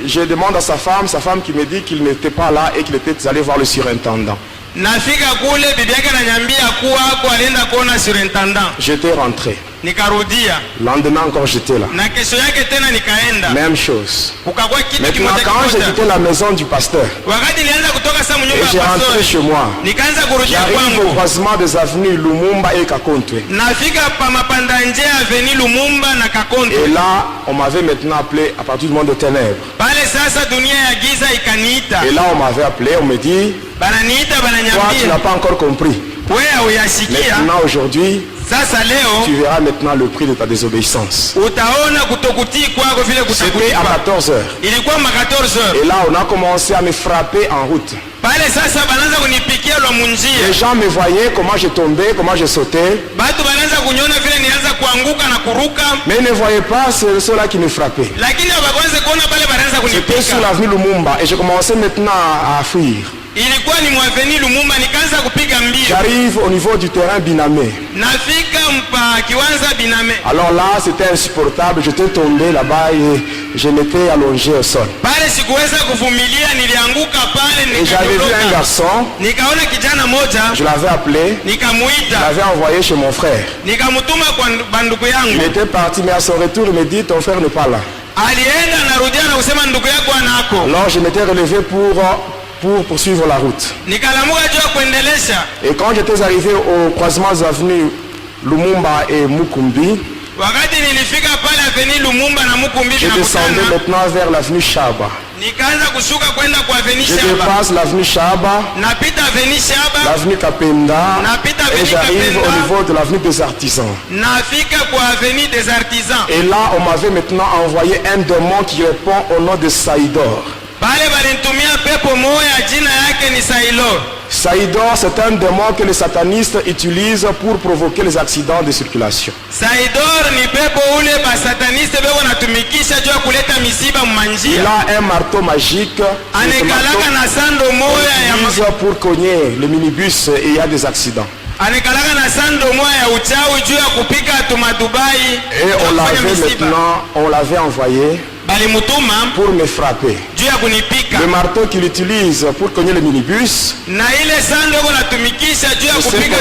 je demande à sa femme qui me dit qu'il n'était pas là et qu'il était allé voir le surintendant. Nafika kule bibi yake ananiambia kuwa hapo alienda kuona surintendant. J'étais rentré. Nikarudia. Le lendemain encore, j'étais là. Na kesho yake tena nikaenda. Même chose. Kukakuwa kitu Maintenant, kimoja quand j'ai kimoja. quitté la maison du pasteur Wakati nilianza kutoka sasa et mnyumba j'ai ya rentré pastori, chez moi, nikaanza kurudia j'arrive au kwangu. croisement des avenues Lumumba et Kakontwe. Nafika pa mapanda njia Avenue Lumumba na Kakonto. Et là, on m'avait maintenant appelé à partir du monde de ténèbres. Pale sasa dunia ya giza ikaniita. Et là, on m'avait appelé, on me dit, Bananiita toi, tu n'as bananyambia, pas encore compris. wewe uyasikia. Maintenant, aujourd'hui, Sasa tu leo verras maintenant le prix de ta désobéissance. utaona kutokutii kwako vile C'était à kutakulipa. 14h. Ilikuwa ma 14 heures. Et là, on a commencé à me frapper en route. Pale sasa banaanza kunipikia lwa Les munjia. gens me voyaient, comment je tombais, comment je sautais. Batu banaanza kuniona vile nianza kuanguka na kuruka. Mais ils ne voyaient pas ceux-là qui me frappaient. Lakini hawakwanza kuona pale banaanza J'étais sur kunipika. l'avenue Lumumba et je commençais maintenant à fuir. Ilikuwa ni mwaveni Lumumba, nikaanza kupiga mbio. J'arrive au niveau du terrain Binamé. Nafika mpa kiwanza Biname. Alors là, c'était insupportable. J'étais tombé là-bas et je m'étais allongé au sol. Pale sikuweza kuvumilia, nilianguka pale Et j'avais vu un nikadondoka. garçon, Nikaona kijana moja, je l'avais appelé, je nikamuita, l'avais envoyé chez mon frère. nikamutuma kwa banduku Il yangu. était parti, mais à son retour, il me dit, ton frère n'est pas là. Alienda narudia na kusema ndugu yako anako. Alors je m'étais relevé pour poursuivre la route. Nikalamuka juu ya kuendelesha. Et quand j'étais arrivé au croisement des avenues Lumumba et Mukumbi, Wakati nilifika pale Avenue Lumumba na Mukumbi je descendais tunakutana, maintenant vers l'avenue Chaba. nikaanza kushuka kwenda kwa Avenue Je Shaba. dépasse l'avenue Chaba, Napita Avenue Shaba, l'avenue Kapenda, Napita et avenue j'arrive Kapenda. au niveau de l'avenue des artisans. nafika kwa Avenue des Artisans. Et là, on m'avait maintenant envoyé un démon qui répond au nom de Saïdor. Pale balinitumia pepo moya, jina yake ni Sailor. Saïdor, c'est un démon que les satanistes utilisent pour provoquer les accidents de circulation. Saidor ni pepo ule basataniste beko natumikisha juu ya kuleta misiba Il mmanjia. a un marteau magique. Et ce Anekalaka na sando marteau, moya on ya l'utilise pour cogner le minibus et il y a des accidents. anekalaka na sando moya ya uchawi juu ya kupika tumadubai. Et on l'avait envoyé Balimutuma pour me frapper. juu ya kunipika. Le marteau qu'il utilise pour cogner le minibus, Na ile sando eko natumikisha juu ya c'est ce kupika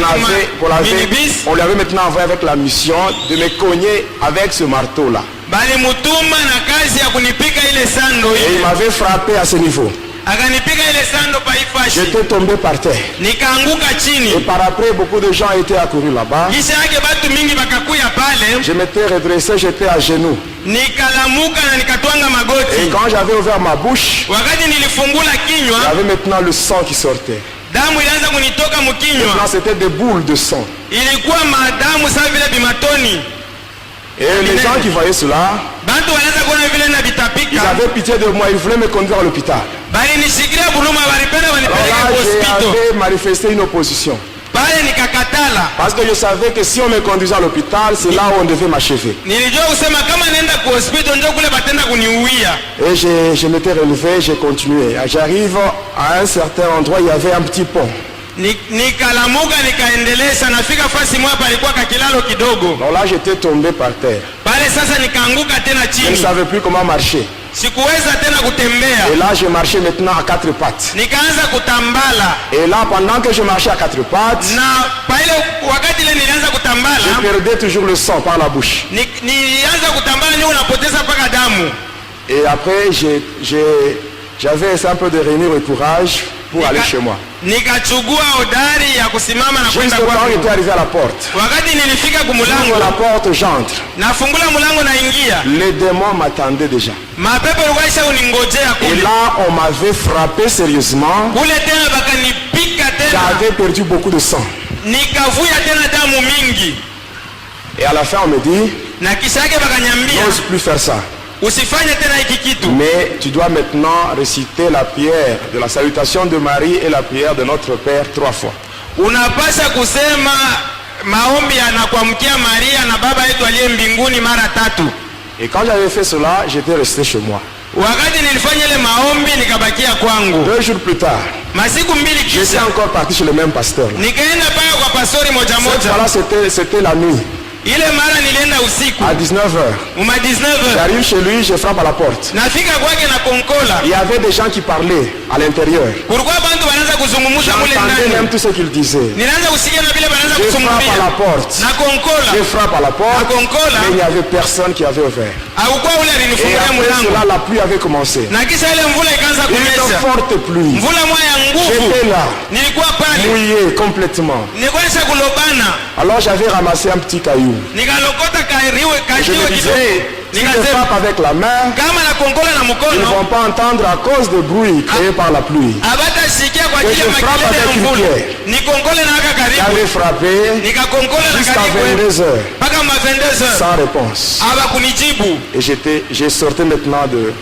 minibus. on lui avait maintenant envoyé avec la mission de me cogner avec ce marteau-là. Balimutuma na kazi ya kunipika ile sando Et il ile. m'avait frappé à ce niveau. akanipiga ile sando pa ifashi. J'étais tombé par terre. Nikaanguka chini. Et par après, beaucoup de gens étaient accourus là-bas. Kisha yake batu mingi bakakuya pale. Je m'étais redressé, j'étais à genoux. Nikalamuka na nikatwanga magoti. Et quand j'avais ouvert ma bouche, Wakati nilifungula kinywa, il y avait maintenant le sang qui sortait. damu ilianza kunitoka mkinywa. Maintenant, c'était des boules de sang. Ilikuwa madamu sawa vile bimatoni. Et les gens qui voyaient cela, Bantu wanaanza kuona vile na ils bitapika. avaient pitié de moi, ils voulaient me conduire à l'hôpital. Bali nishikilia buluma walipenda Alors wanipeleke là, kwa hospital. j'avais manifesté une opposition. Pale nikakatala. Parce que je savais que si on me conduisait à l'hôpital, c'est là où on devait m'achever. Nilijua kusema kama naenda kwa hospital ndio kule batenda kuniuia. Et je m'étais relevé, j'ai continué. J'arrive à un certain endroit, il y avait un petit pont. Nikalamuka nikaendelea, nafika fasi moja palikuwa kakilalo kidogo. Donc là, j'étais tombé par terre. Pale sasa nikaanguka tena Je ne chini. savais plus comment marcher. Sikuweza tena kutembea. Et là, je marchais maintenant à quatre pattes. Nikaanza kutambala. Et là, pendant que je marchais à quatre pattes, Na pale wakati ile nilianza kutambala, je perdais toujours le sang par la bouche. nilianza kutambala ndio unapoteza paka damu. Et après, j'avais un peu de renir et courage pour aller chez moi. Nikachugua hodari ya kusimama na Juste kwenda quand kwangu. j'étais arrivé à la porte, Wakati nilifika j'ouvre kumulango, la porte, j'entre. nafungula mulango naingia. Les démons m'attendaient déjà. Mapepo ilikuwa isha uningojea Et kule. là, on m'avait frappé sérieusement. Kule tena bakanipika tena. J'avais perdu beaucoup de sang. Nikavuya tena damu mingi. Et à la fin, on me dit, Na kisha yake bakanyambia, n'ose plus faire ça. usifanye tena hiki kitu. Mais tu dois maintenant réciter la prière de la salutation de Marie et la prière de notre Père 3 fois. Unapasha kusema maombi anakuamkia Maria na baba yetu aliye mbinguni mara 3. Et quand j'avais fait cela, j'étais resté chez moi. Wakati nilifanya ile maombi nikabakia kwangu. 2 jours plus tard, Masiku mbili j'étais kisha encore parti chez le même pasteur. nikaenda pale kwa pastori moja Cette moja. fois-là, c'était la nuit, Ile mara nilienda usiku à 19h. uma 19h. J'arrive chez lui, je frappe à la porte. Nafika kwake na konkola. Il y avait des gens qui parlaient à l'intérieur. Kulikuwa bantu wanaanza kuzungumza mule J'entendais même ndani. tout ce qu'ils disaient. Nilianza kusikia na vile wanaanza Je frappe à la kuzungumzia. porte. Na konkola. Je frappe à la porte, Konkola. mais il n'y avait personne qui avait ouvert. Hakukuwa ule Et alinifungulia après mlango. cela, la pluie avait commencé. Na kisha ile mvula ikaanza Une kunyesha. forte pluie. Mvula moja ya nguvu. J'étais là, Nilikuwa pale. mouillé complètement. Nilikuwa nisha kulobana. Alors j'avais ramassé un petit caillou. Nikalokota kariwe Je kashiwe me kidogo. disais, si je Nikasema frappe avec la main, kama na konkola na ils ne mkono vont pas entendre à cause du bruit créé par la pluie. abatasikia kwa ajili ya Je frappe makelele ya avec une mvula. pierre. Nikonkole na haka karibu. J'avais frappé Nikakonkola na jusqu'à karibu 22 heures mpaka ma 22h. sans réponse. Abakunijibu. Et j'ai sorti maintenant de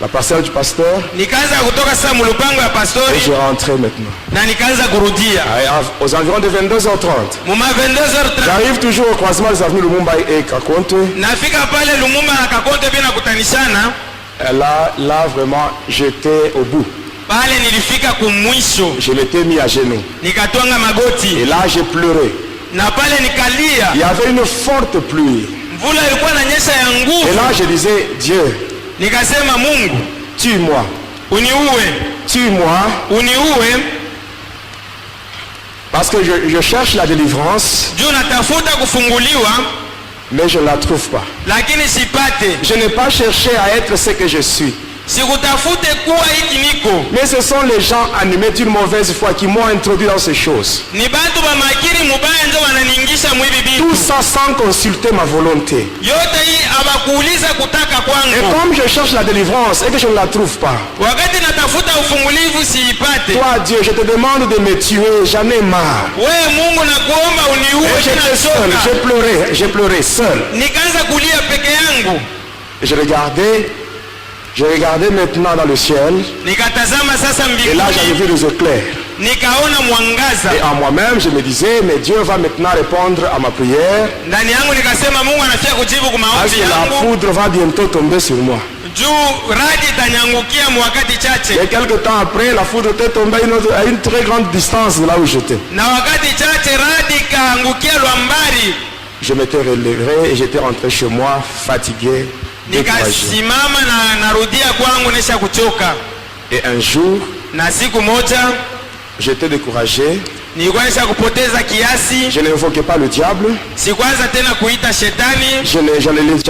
la parcelle du pasteur Nikaanza kutoka sasa mulupango ya et pastori je rentrais maintenant. na nikaanza kurudia. Aux environs de 22h30. Muma 22h30 J'arrive toujours au croisement des avenues Lumumba et Kakonte. nafika pale Lumumba na Kakonte bila kutanishana. Et là vraiment, j'étais au bout. Pale nilifika kumwisho. Je m'étais mis à genoux. Nikatwanga magoti. Et là, j'ai pleuré. Na pale nikalia. Il y avait une forte pluie. Mvula ilikuwa inanyesha ya Et nguvu. là, je disais, Dieu, Nikasema Mungu, tue-moi. uniue. Tue-moi. Uniue. Parce que je cherche la délivrance, Juu natafuta kufunguliwa mais je ne la trouve pas. lakini sipate. Je n'ai pas cherché à être ce que je suis. Sikutafute kuwa hiki niko. Mais ce sont les gens animés d'une mauvaise foi qui m'ont introduit dans ces choses. Ni bantu ba makiri mubaya ndio wananiingisha mwivi Tout bitu. ça sans consulter ma volonté. Yote hii abakuuliza kutaka Et kwangu. comme je cherche la délivrance et que je ne la trouve pas, Wakati natafuta ufungulivu siipate. toi Dieu, je te demande de me tuer, j'en ai marre. Wewe Mungu nakuomba uniue, Et j'étais seul, ninachoka. j'ai pleuré seul. Nikaanza kulia peke yangu. Et je regardais maintenant dans le ciel, Nikatazama sasa et là j'avais mbinguni. vu les éclairs. Nikaona mwangaza. Et en moi-même, je me disais, mais Dieu va maintenant répondre à ma prière, Ndani yangu nikasema Mungu anafia kujibu kwa parce maombi que la yangu. foudre va bientôt tomber sur moi. Juu radi itanyangukia mwakati chache. Et quelque temps après, la foudre était tombée à une très grande distance de là où j'étais. Na wakati chache radi ikaangukia Lwambari. Je m'étais relevé et j'étais rentré chez moi, fatigué, découragé. Nikasimama na narudia kwangu nesha kuchoka. Et un jour, Na siku moja j'étais découragé nilikuwa nisha kupoteza kiasi, je n'invoquais pas le diable, sikwanza tena kuita shetani, je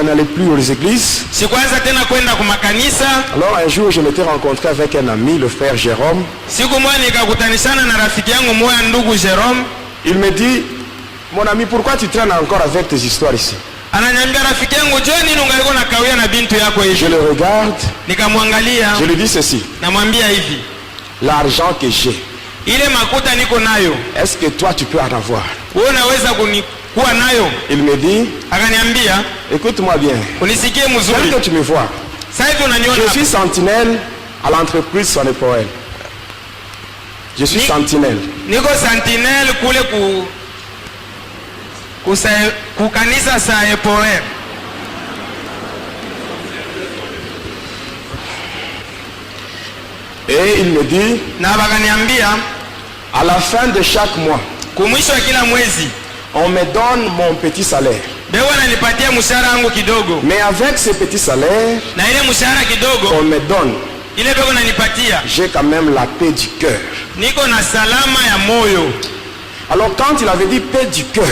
n'allais plus aux églises. sikwanza tena kwenda kumakanisa. Alors un jour je m'étais rencontré avec un ami, le frère Jérôme. Siku moja nikakutanishana na rafiki yangu moja, ndugu Jérôme. Il me dit, mon ami, pourquoi tu traînes encore avec tes histoires ici? Ananiambia, rafiki yangu, je nini ungaliko na kawia na bintu yako hivi? Je le regarde, Nikamwangalia, je lui dis ceci, namwambia hivi, l'argent que j'ai, ile makuta niko nayo, est-ce que toi tu peux en avoir? wewe unaweza kuwa nayo? Il me dit, Akaniambia, écoute-moi bien, unisikie tel mzuri, que tu me vois, sasa hivi unaniona, je suis sentinelle à l'entreprise Sonepoel. Je suis sentinelle. niko sentinelle kule kukanisa sa Epoel. Et il me dit, Na bakaniambia, à la fin de chaque mois, kumwisho wa kila mwezi on me donne mon petit salaire. bewa nanipatia mshahara wangu kidogo, Mais avec ce petit salaire na ile mshahara kidogo qu'on me donne, ile bewa nanipatia, j'ai quand même la paix du cœur. niko na salama ya moyo. Alors quand il avait dit paix du cœur,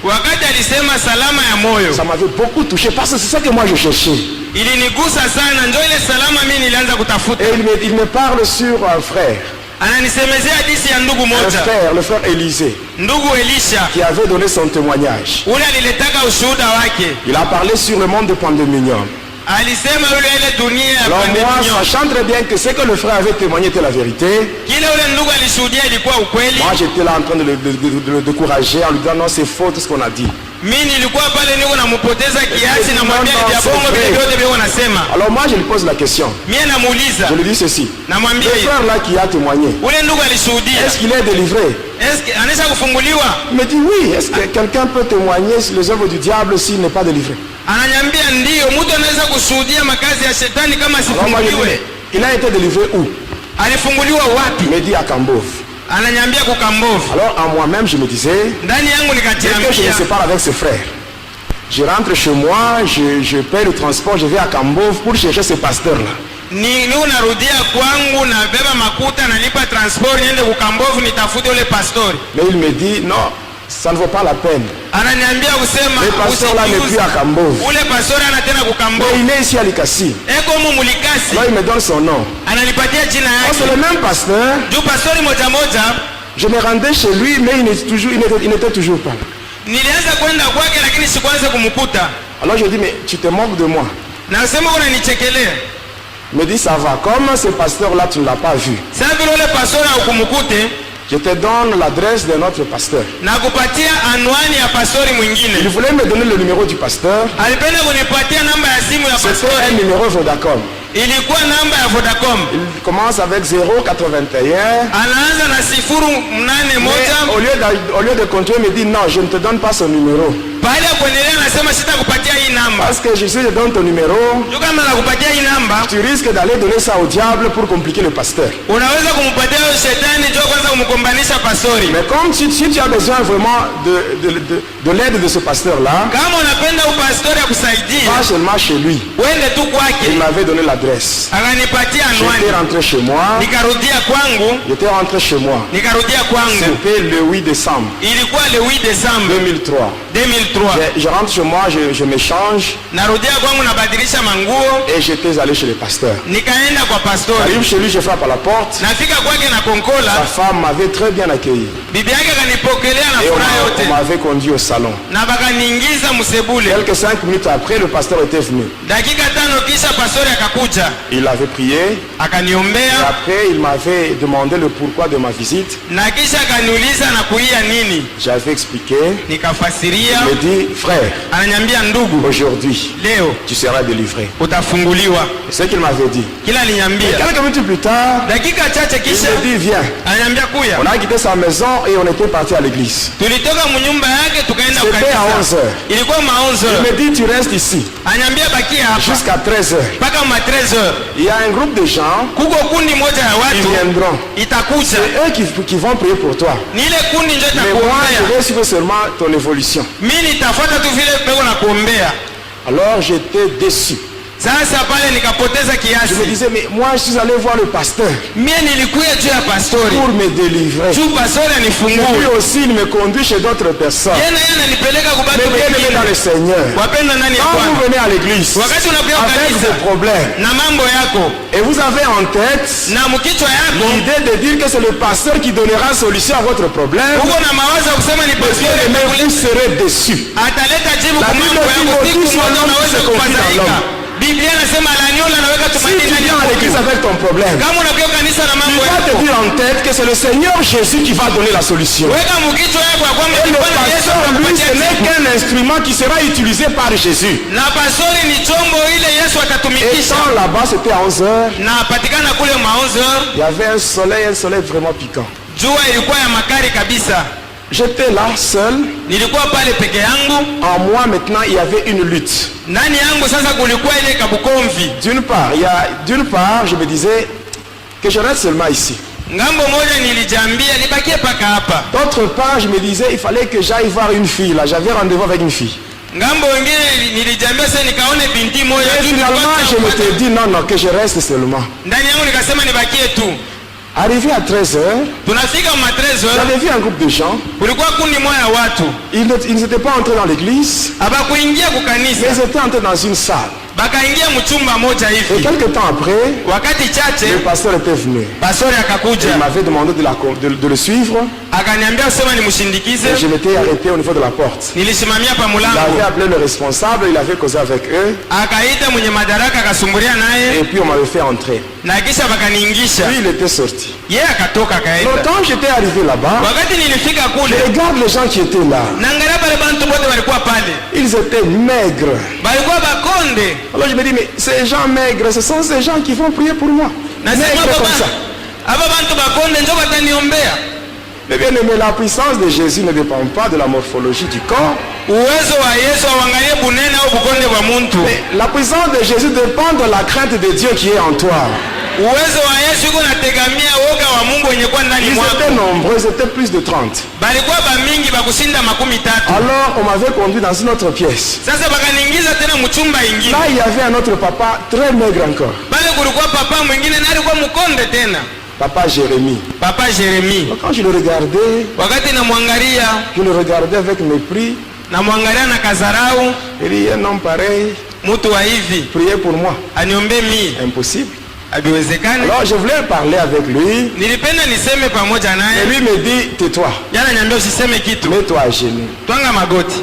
Wakati alisema salama ya moyo, ça m'avait beaucoup touché parce que c'est ça que moi je cherchais. ilinigusa sana, ndio ile salama mimi nilianza kutafuta. Et il me parle sur un frère, Ananisemezea hadithi ya ndugu moja, le frère Élisée, ndugu Elisha, qui avait donné son témoignage. ule aliletaka ushuhuda wake. Il a parlé sur le monde de Pandéminium. Alisema yule ile dunia ya Alors moi, pandemia, sachant très bien que ce que le frère avait témoigné était la vérité, kile ule ndugu alishuhudia ilikuwa ukweli. moi j'étais là en train de le décourager en lui disant non, c'est faux tout ce qu'on a dit. Mimi nilikuwa pale niko nampoteza kiasi, namwambia vya bongo vile vyote vile wanasema. Alors moi je lui pose la question, Mimi namuuliza, je lui dis ceci, namwambia le hivi, frère là qui a témoigné, ule ndugu alishuhudia, est-ce qu'il est délivré? eske anaweza kufunguliwa? Il me dit oui, est-ce que quelqu'un peut témoigner sur les œuvres du diable s'il n'est pas délivré? Ananiambia ndio, mtu anaweza kushuhudia makazi ya shetani kama Alors moi je lui dis, asifunguliwe. il a été délivré où? Alifunguliwa wapi? Il me dit à Kambov. Ananiambia kukambovu. Alors en moi-même je me disais, Ndani yangu dès que je me nikajiambia, sépare avec ce frère, je rentre chez moi, je paie le transport, je vais à Kambov pour chercher ce pasteur-là. ni unarudia kwangu, nabeba makuta, nalipa transport, niende kukambovu nitafute ule pastori. Mais il me dit, non, ça ne vaut pas la peine. Ananiambia kusema Le pasteur là n'est plus à Kambov. ule pastori ana tena Mais kukambovu. il est ici à Likasi. Eko mu mulikasi, Alors il me donne son nom. ananipatia jina Oh, c'est yake. le même pasteur. Juu pastori moja moja Je me rendais chez lui, mais il n'était toujours pas là. nilianza kwenda kwake, lakini sikuanza kumkuta. Alors je dis, mais tu te moques de moi. Nasema unanichekelea. Il me dit, ça va. Comme ce pasteur-là, tu ne l'as pas vu. Sasa vile ule pastori haukumkute, Je te donne l'adresse de notre pasteur. na kupatia anwani ya pastori Il mwingine. voulait me donner le numéro du pasteur. Alipenda kunipatia namba ya simu ya C'était un pastori. numéro Vodacom. Ilikuwa namba ya Vodacom. Il commence avec 081. Anaanza na 081. Mais au lieu de continuer, il me dit, non, je ne te donne pas son numéro. Baada ya kuendelea anasema sitakupatia hii namba. Parce que si je donne ton numéro, Juu kama nakupatia hii namba, tu risques d'aller donner ça au diable pour compliquer le pasteur. unaweza kumpatia huyo shetani juu kwanza kumgombanisha pastori. Mais comme si tu as besoin vraiment de l'aide de ce pasteur-là, Kama unapenda huyo pastori akusaidia, pas seulement chez lui. uende tu Il kwake. m'avait donné l'adresse. Akanipatia J'étais anwani. rentré chez moi. Nikarudia kwangu, J'étais rentré chez moi. nikarudia kwangu. C'était le 8 décembre Ilikuwa le 8 Desemba 2003. 2003. Je rentre chez moi, je m'échange Narudia kwangu, nabadilisha manguo, et j'étais allé chez le pasteur. nikaenda kwa pastori. J'arrive chez lui, je frappe à la porte. Nafika kwake na Sa konkola, femme m'avait très bien accueilli. bibi yake akanipokelea na Et furaha on yote, m'avait conduit au salon. na bakaniingiza msebule. Quelques 5 minutes après, le pasteur était venu. Dakika 5 kisha pastori akakuja, Il avait prié. Et akaniombea, après, il m'avait demandé le pourquoi de ma visite. na kisha akaniuliza na kuia nini. J'avais expliqué. Nikafasiria. Il me dit, frère, Ananiambia, ndugu, aujourd'hui, leo tu seras délivré. utafunguliwa. C'est ce qu'il m'avait dit. Kila Et aliniambia. quelques minutes plus tard, Dakika chache il kisha me dit, viens. ananiambia kuya. On a quitté sa maison et on était parti à l'église. Tulitoka munyumba yake tukaenda C'était à ukanisa. 11 heures. Ilikuwa ma 11 Il heures. me dit, tu restes ici Ananiambia bakia hapa jusqu'à 13 heures. mpaka ma 13 heures. Il y a un groupe de gens Kuko kundi moja ya qui watu viendront. itakuja. C'est eux qui vont prier pour toi. Ni ile kundi ndio Mais moi, je itakuombea. vais suivre seulement ton évolution. Mimi nitafuata tu vile peko na kuombea. Alors j'étais déçu. Sasa pale nikapoteza Je me kiasi. disais, mais moi je suis allé voir le pasteur Mie nilikuya juu ya pastori. pour me délivrer. Juu pastori Lui anifungue. aussi, il me conduit chez d'autres personnes. Yeye naye ananipeleka kwa Mais watu bien aimé dans le wengine. Seigneur, Wapenda nani ya quand vous Bwana? venez à l'église Wakati unakuja avec kanisa des problèmes na mambo yako et vous avez en tête na mkichwa yako l'idée de dire que c'est le pasteur qui donnera solution à votre problème, uko na mawazo ya kusema ni bien pastori aimé, vous serez déçus. ataleta jibu La kwa Bible mambo dit yako. maudit Siku soit moja l'homme qui unaweza se confie dans kufadhaika. l'homme. Biblia inasema laaniola anaweka Si tumaini tu ndani viens à l'église yako. avec ton problème, Kama unakuja kanisa na tu mambo vas te yako, dire en tête que c'est le Seigneur Jésus qui va donner la solution. weka mkichwa yako ya kwamba Et ni le Bwana Yesu pasteur, lui, atakupatia ce n'est jibu. qu'un instrument qui sera utilisé par Jésus. Na pastori ni chombo ile Yesu Et atatumikisha. quand là-bas, c'était à 11h, Na patikana kule maonzo, il y avait un soleil vraiment piquant. jua ilikuwa ya makali kabisa. J'étais là seul. Nilikuwa pale peke yangu, En moi maintenant, il y avait une lutte. ndani yangu sasa kulikuwa ile kabukomvi. D'une part, je me disais que je reste seulement ici. Ngambo moja nilijambia nibakie paka hapa. D'autre part, je me disais il fallait que j'aille voir une fille là. J'avais rendez-vous avec une fille. Ngambo wengine nilijambia sasa nikaone binti moja. Et finalement, je m'étais dit non, que je reste seulement. Ndani yangu nikasema nibakie tu. Arrivé à 13h, Tunafika matrezo, j'avais vu un groupe de gens. kulikuwa kundi moja ya watu. Ils n'étaient pas entrés dans l'église, Habakuingia mais kukanisa, ils étaient entrés dans une salle. bakaingia mchumba moja Et hivi. quelques temps après, Wakati le chache pasteur était venu. pastori Il akakuja m'avait demandé de le suivre. akaniambia usema nimshindikize. Et je m'étais arrêté au niveau de la porte. Nilisimamia pa Il avait mulango, appelé le responsable, il avait causé avec eux. akaita mwenye madaraka akasumbulia naye Et puis on m'avait fait entrer. na kisha bakaniingisha. Puis il était sorti. Yeye akatoka akaenda. Longtemps j'étais arrivé là-bas. Wakati nilifika Je kule, regarde les gens qui étaient là. naangalia pale bantu bote walikuwa pale, Ils étaient maigres. balikuwa bakonde. Alors je me dis, mais ces gens maigres, ce sont ces gens qui vont prier pour moi. Nasema Maigres comme ça. aba bantu bakonde njo bataniombea. Mais bien aimé, la puissance de Jésus ne dépend pas de la morphologie du corps. Uwezo wa Yesu auangalie bunene au bukonde bwa muntu. Mais la puissance de Jésus dépend de la crainte de Dieu qui est en toi. Uwezo wa Yesu uko nategamia woga wa Mungu wenye kwa ndani Ils mwako. étaient nombreux, ils étaient plus de 30. Balikuwa bamingi bakushinda 13. Alors on m'avait conduit dans une autre pièce. Sasa bakaniingiza tena mchumba ingine. Là il y avait un autre papa très maigre encore. Pale kulikuwa papa mwingine na alikuwa mkonde tena. Papa Jérémie. Papa Jeremi. Quand je le regardais, Wakati namwangalia, je le regardais avec mépris. namwangalia na kazarau, Il dit, un homme pareil, mtu wa hivi priez pour moi. aniombe mimi. Impossible. Habiwezekani. Alors je voulais parler avec lui. Nilipenda niseme pamoja Et naye. lui me dit, tais-toi, Yana niambia usiseme kitu. mets-toi à genoux. Twanga magoti.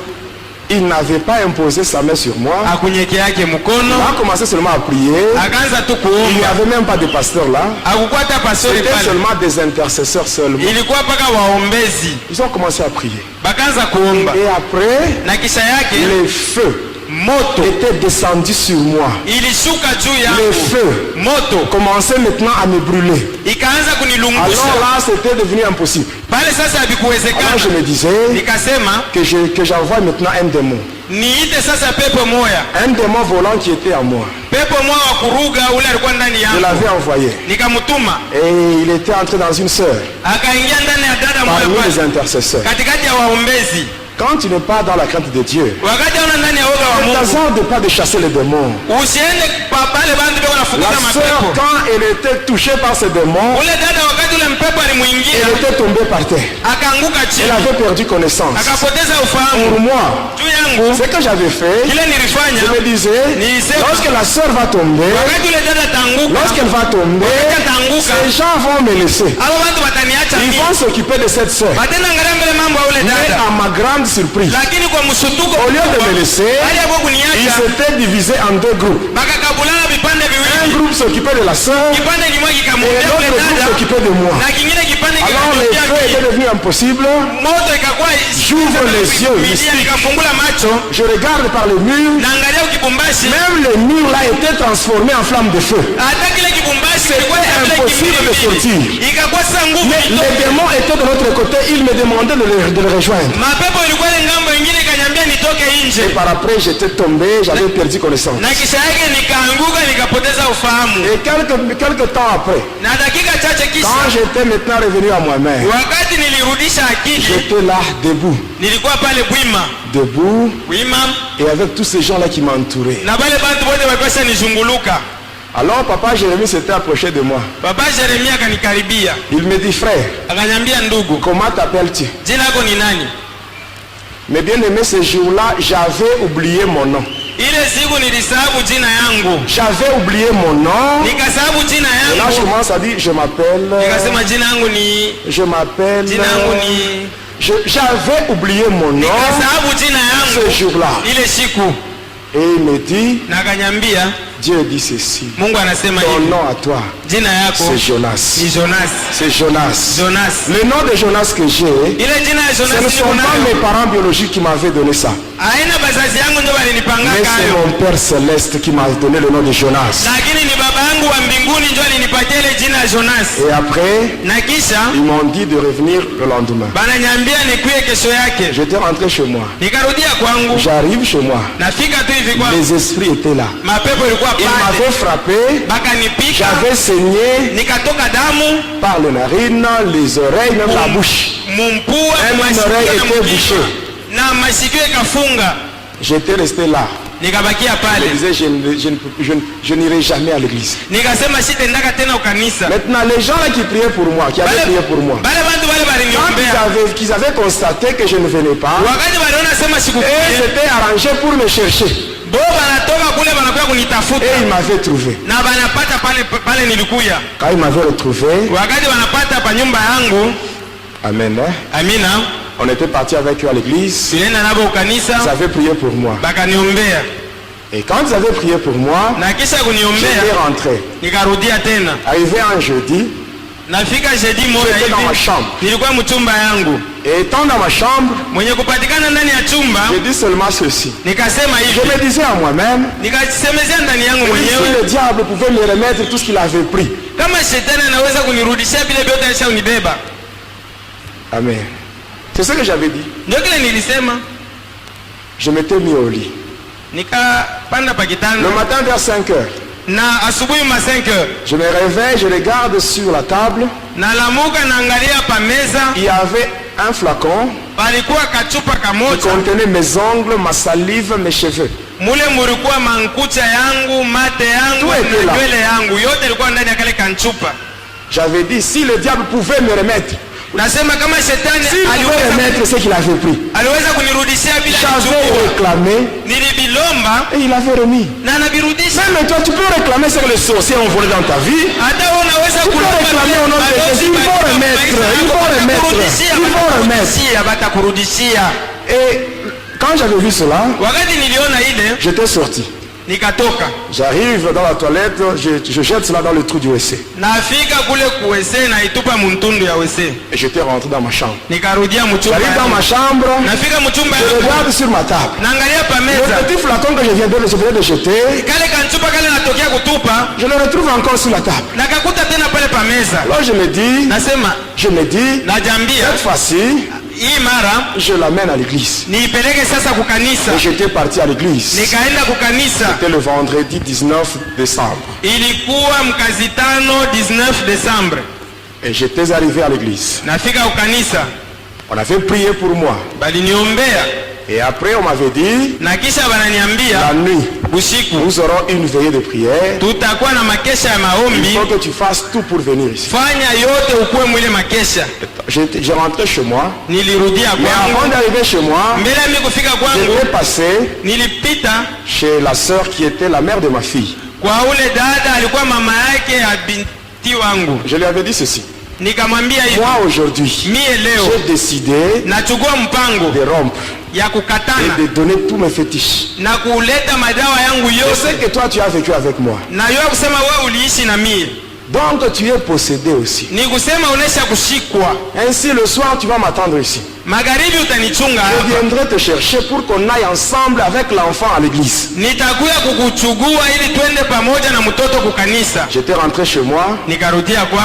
Il n'avait pas imposé sa main sur moi. Akunyeke yake Il mkono. a commencé seulement à prier. Akaanza tu Il n'y kuomba. avait même pas de pasteur là. Hakukuwa hata pastori C'était pale. seulement des intercesseurs seulement. Ilikuwa paka waombezi. Ils ont commencé à prier. Bakaanza kuomba. Et après, Na kisha yake les feux moto étaient descendus sur moi. ilishuka juu Les yangu. feux Moto commençaient maintenant à me brûler. ikaanza Alors kunilungusha. là, c'était devenu impossible. Pale sasa Alors je havikuwezekana. me disais Nikasema que j'envoie maintenant un démon. niite sasa pepo moya. Un démon volant qui était en moi. Pepo moya wa kuruga ule alikuwa ndani Je yangu. l'avais envoyé. Nikamtuma Et il était entré dans une sœur akaingia ndani ya dada parmi moja les pale intercesseurs. katikati ya waombezi. Quand tu n'es pas dans la crainte de Dieu, Wakati una ndani ya woga wa ne Mungu, t'hasarde pas de chasser les démons. usiende pale bantu beko La nafukuza sœur, mapepo. quand elle était touchée par ces démons, Ule dada wakati ule mpepo alimuingia elle était tombée par terre. akaanguka Elle chini avait perdu connaissance. akapoteza Pour ufahamu. moi, Juu yangu ce que j'avais fait, kile nilifanya, je me disais, Nilisema. lorsque la sœur va tomber, wakati ule dada tanguka, lorsqu'elle va tomber, wakati ataanguka, ces gens vont me laisser. hao watu wataniacha Ils mimi. vont s'occuper de cette sœur. Batenda angalia mbele mambo ya ule Mais dada, à ma grande surprise, lakini kwa msutuko au lieu de me laisser, hali ya ils kuniacha s'étaient divisés en deux groupes. bakakabulana vipande Un viwili, groupe s'occupait de la sœur et kipande kimoja kikamwendea l'autre ule groupe dada s'occupait de moi. na kingine kipande Alors les kikamwendea feux étaient mimi. devenus impossibles. Moto ikakuwa J'ouvre les yeux, mystique. nikafungula macho Je regarde par le mur. naangalia ukibumbashi, Même le mur là était transformé en flamme de feu. hata kile kibumbashi kilikuwa kile impossible de sortir. ikakuwa sasa nguvu Mais itoke. les démons étaient de l'autre côté. Ils me demandaient de le rejoindre. Mapepo ilikuwa ile ngambo ingine ikanyambia nitoke Et nje, par après, j'étais tombé. J'avais perdu connaissance. na kisha yake nikaanguka nikapoteza ufahamu. Et quelques temps après, Na dakika chache quand kisha, j'étais maintenant revenu à moi-même, wakati nilirudisha akili, j'étais là, debout. nilikuwa pale Bwima Debout. Bwima, Et avec tous ces gens-là qui m'entouraient. na wale bantu wote walikuwa nizunguluka. Alors papa Jérémie s'était approché de moi. Papa Jérémie akanikaribia. Il me dit frère, akaniambia ndugu, comment t'appelles-tu? Jina lako ni nani? Mais bien aimé, ce jour-là, j'avais oublié mon nom. Ile siku nilisahabu jina yangu. J'avais oublié mon nom. Nikasahabu jina yangu. Et là je commence à dire je m'appelle. Nikasema jina yangu ni. Je m'appelle. Jina yangu ni. J'avais oublié mon nom. Nikasahabu jina yangu. Ce jour-là. Ile siku. Et il me dit. Nakanyambia. Dieu dit ceci. Mungu anasema hivi. Ton nom à toi. Jina yako. C'est Jonas. Ni Jonas. C'est Jonas. Jonas. Le nom de Jonas que j'ai. Ile jina ya Jonas. Ce ne sont pas mes parents biologiques qui m'avaient donné ça. Aina bazazi yangu ndio walinipanga kayo. Mais c'est mon Père céleste qui m'a donné le nom de Jonas. Lakini ni baba yangu wa mbinguni ndio alinipatia ile jina ya Jonas. Et après, na kisha ils m'ont dit de revenir le lendemain. Bananiambia nikuye kesho yake. J'étais rentré chez moi. Nikarudia kwangu. J'arrive chez moi. Nafika tu hivi kwa. Les esprits étaient là. Mapepo ilikuwa pale. Ils m'avaient frappé. Bakanipika. J'avais saigné. Nikatoka damu par les narines, les oreilles, même la bouche. Mumpua, une oreille était bouchée. Na masikio ikafunga. J'étais resté là. Nikabakia pale. Je disais je n'irai jamais à l'église. Nikasema sitaendaka tena ukanisa. Maintenant les gens là qui priaient pour moi, qui avaient prié pour moi. Quand ils avaient constaté que je ne venais pas. Et s'étaient arrangés pour me chercher. Et ils m'avaient trouvé. Quand ils m'avaient retrouvé. Amen. Amina. On était parti avec eux à l'église. Ils avaient prié pour moi. Et quand ils avaient prié pour moi, j'étais rentré. Arrivé un jeudi, j'étais dans ma chambre. Et étant dans ma chambre, j'ai dit seulement ceci. Je me disais à moi-même, si le diable pouvait me remettre tout ce qu'il avait pris. Amen. C'est ce que j'avais dit. Je m'étais mis au lit. Le matin vers 5 heures. Je me réveille, je regarde sur la table. Il y avait un flacon qui contenait mes ongles, ma salive, mes cheveux. Tout était là. J'avais dit, si le diable pouvait me remettre, nasema kama shetani aliweza remettre ce qu'il avait pris, aliweza kunirudishia bila j'avais réclamé, nilibilomba et il avait remis. Na anabirudisha. Même toi tu peux réclamer ce que les sorciers ont volé dans ta vie. Hata unaweza réclamer au nom de Jésus. Il faut remettre, il faut remettre. Et quand j'avais vu cela, wakati niliona ile, j'étais sorti. Nikatoka. J'arrive dans la toilette, je jette cela dans le trou du WC. Nafika kule ku WC na itupa muntundu ya WC. Et j'étais rentré dans ma chambre. Nikarudia mchumba. J'arrive dans ma chambre. Nafika mchumba. Je regarde sur ma table. Naangalia pa meza. Le petit flacon que je venais de jeter. Kale kanchupa kale natokea kutupa. Je le retrouve encore sur la table. Nakakuta tena pale pa meza. Alors je me dis. Nasema. Je me dis. Najambia. Cette fois-ci. Je l'amène à l'église. Et j'étais parti à l'église. C'était le vendredi 19 décembre. Et j'étais arrivé à l'église. On avait prié pour moi. Et après on m'avait dit, la nuit, nous aurons une veillée de prière. Il faut que tu fasses tout pour venir ici. J'ai rentré chez moi. Mais avant d'arriver chez moi, j'étais passé chez la sœur qui était la mère de ma fille. Je lui avais dit ceci. Moi aujourd'hui, j'ai décidé de rompre et de donner tous mes fétiches. Je sais que toi tu as vécu avec moi. Donc tu es possédé aussi. Ainsi le soir tu vas m'attendre ici. Je viendrai te chercher pour qu'on aille ensemble avec l'enfant à l'église. J'étais rentré chez moi.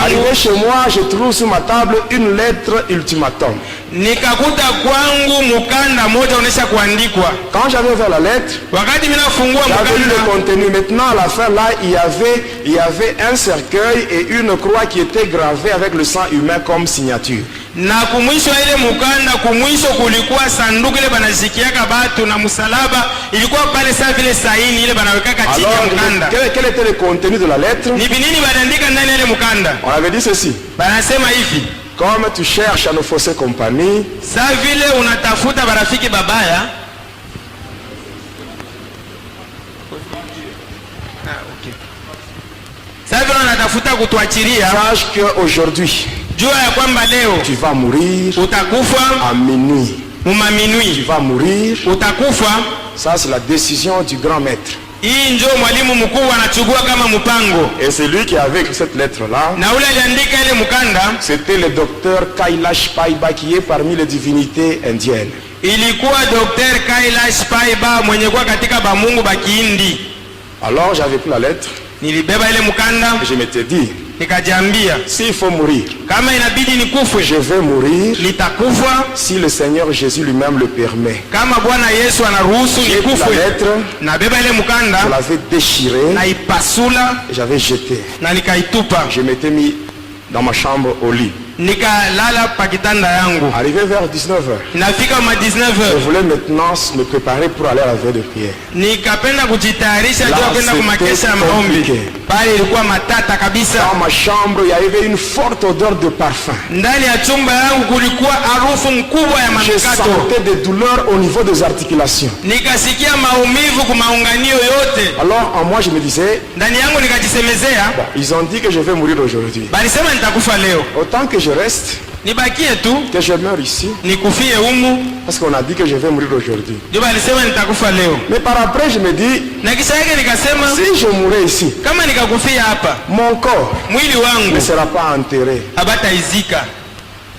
Arrivé chez moi, je trouve sur ma table une lettre ultimatum. nikakuta kwangu mukanda moja unesha kuandikwa. Quand j'avais ouvert la lettre, Wakati mina fungua j'avais lu le mukanda, contenu. Maintenant, à la fin, là, il y avait un cercueil et une croix qui était gravée avec le sang humain comme signature. na kumwisho ile mukanda, kumwisho kulikuwa sanduku ile banashikiaka batu na msalaba ilikuwa pale saa vile saini ile banawekaka chini ya Alors, mukanda. quel était le contenu de la lettre? Ni binini banaandika ndani ya ile mukanda? On avait dit ceci. Banasema hivi: Comme tu cherches à nous fausser compagnie, saa vile unatafuta barafiki babaya, saa vile unatafuta kutuachilia, sache qu'aujourd'hui, jua ya kwamba leo tu vas mourir utakufa à minuit. Tu mumaminui, vas mourir. utakufa. Ça, c'est la décision du grand maître. Hii njo mwalimu mkuu anachukua kama mpango, Et c'est lui qui avait écrit cette lettre-là. na ule aliandika ile mukanda C'était le docteur Kailash Paiba qui est parmi les divinités indiennes. ilikuwa Dr. Kailash Paiba mwenye kuwa katika bamungu bakihindi. Alors j'avais pris la lettre Nilibeba ile mukanda et je m'étais dit, nikajiambia, s'il faut mourir, kama inabidi nikufe je vais mourir nitakufa, si le Seigneur Jésus lui-même le permet. kama Bwana Yesu anaruhusu J'ai pris la nikufe. lettre, Nabeba ile je mukanda l'avais déchirée naipasula et j'avais jeté. na nikaitupa, Je m'étais mis dans ma chambre au lit. nikalala pa kitanda yangu. Arrivé vers 19h, Nafika ma je 19h voulais maintenant me préparer pour aller à la veille de prière. nikapenda kujitayarisha La juu ya kwenda kumakesha ya maombi. compliqué. Pale ilikuwa matata kabisa. Dans ma chambre, il y avait une forte odeur de parfum. Ndani ya chumba yangu kulikuwa harufu mkubwa ya Je manukato. sentais des douleurs au niveau des articulations. Nikasikia maumivu kwa maunganio yote. Alors en moi, je me disais, Ndani yangu nikajisemezea, bon, ils ont dit que je vais mourir aujourd'hui. balisema nitakufa leo, Autant que je reste, nibakie tu que je meure ici, nikufie humu. parce qu'on a dit que je vais mourir aujourd'hui. Ndio balisema nitakufa leo. Mais par après, je me dis, Na kisha yake nikasema, si je mourais ici, kama nikakufia hapa, mon corps mwili wangu ne sera pas enterré. habataizika.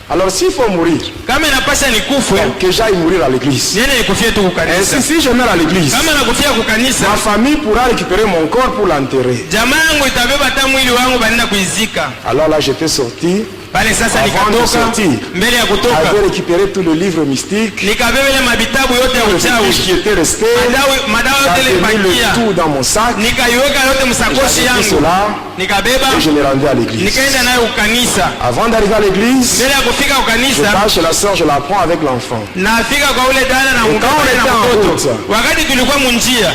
Alors s'il faut mourir, Kama inapasha nikufe, que j'aille mourir à l'église. niende nikufie tu kukanisa. Ainsi, si je meurs à l'église, Kama nakufia kukanisa, ma famille pourra récupérer mon corps pour l'enterrer. jamaa yangu itabeba hata mwili wangu banenda kuizika. Alors là, j'étais sorti, Pale sasa Avant de nikatoka, sortir, mbele ya kutoka j'avais récupéré tous les livres mystiques, nikabeba ile mabitabu yote ya le fétiche qui uchawi, était resté, madawa yote j'avais mis le ilipakia, tout dans mon sac, nikaiweka yote msakoshi j'avais pris yangu, cela nikabeba et je me rendais à l'église. nikaenda nayo ukanisa. Avant d'arriver à l'église, Mbele ya kufika je ukanisa, passe chez la sœur, je la prends avec l'enfant. nafika kwa ule dada na Et quand on mtoto était na en mtoto. route, Wakati tulikuwa munjia,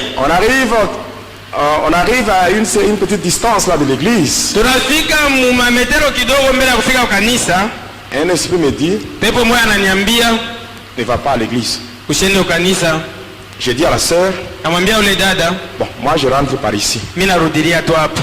On arrive à une petite distance là de l'église. tunafika mumametero kidogo mbele ya kufika ukanisa, Un esprit me dit, pepo moja ananiambia ne va pas à l'église. usiende ukanisa. J'ai dit à la sœur, Namwambia ule dada, bon, moi je rentre par ici. mimi narudilia tu hapa.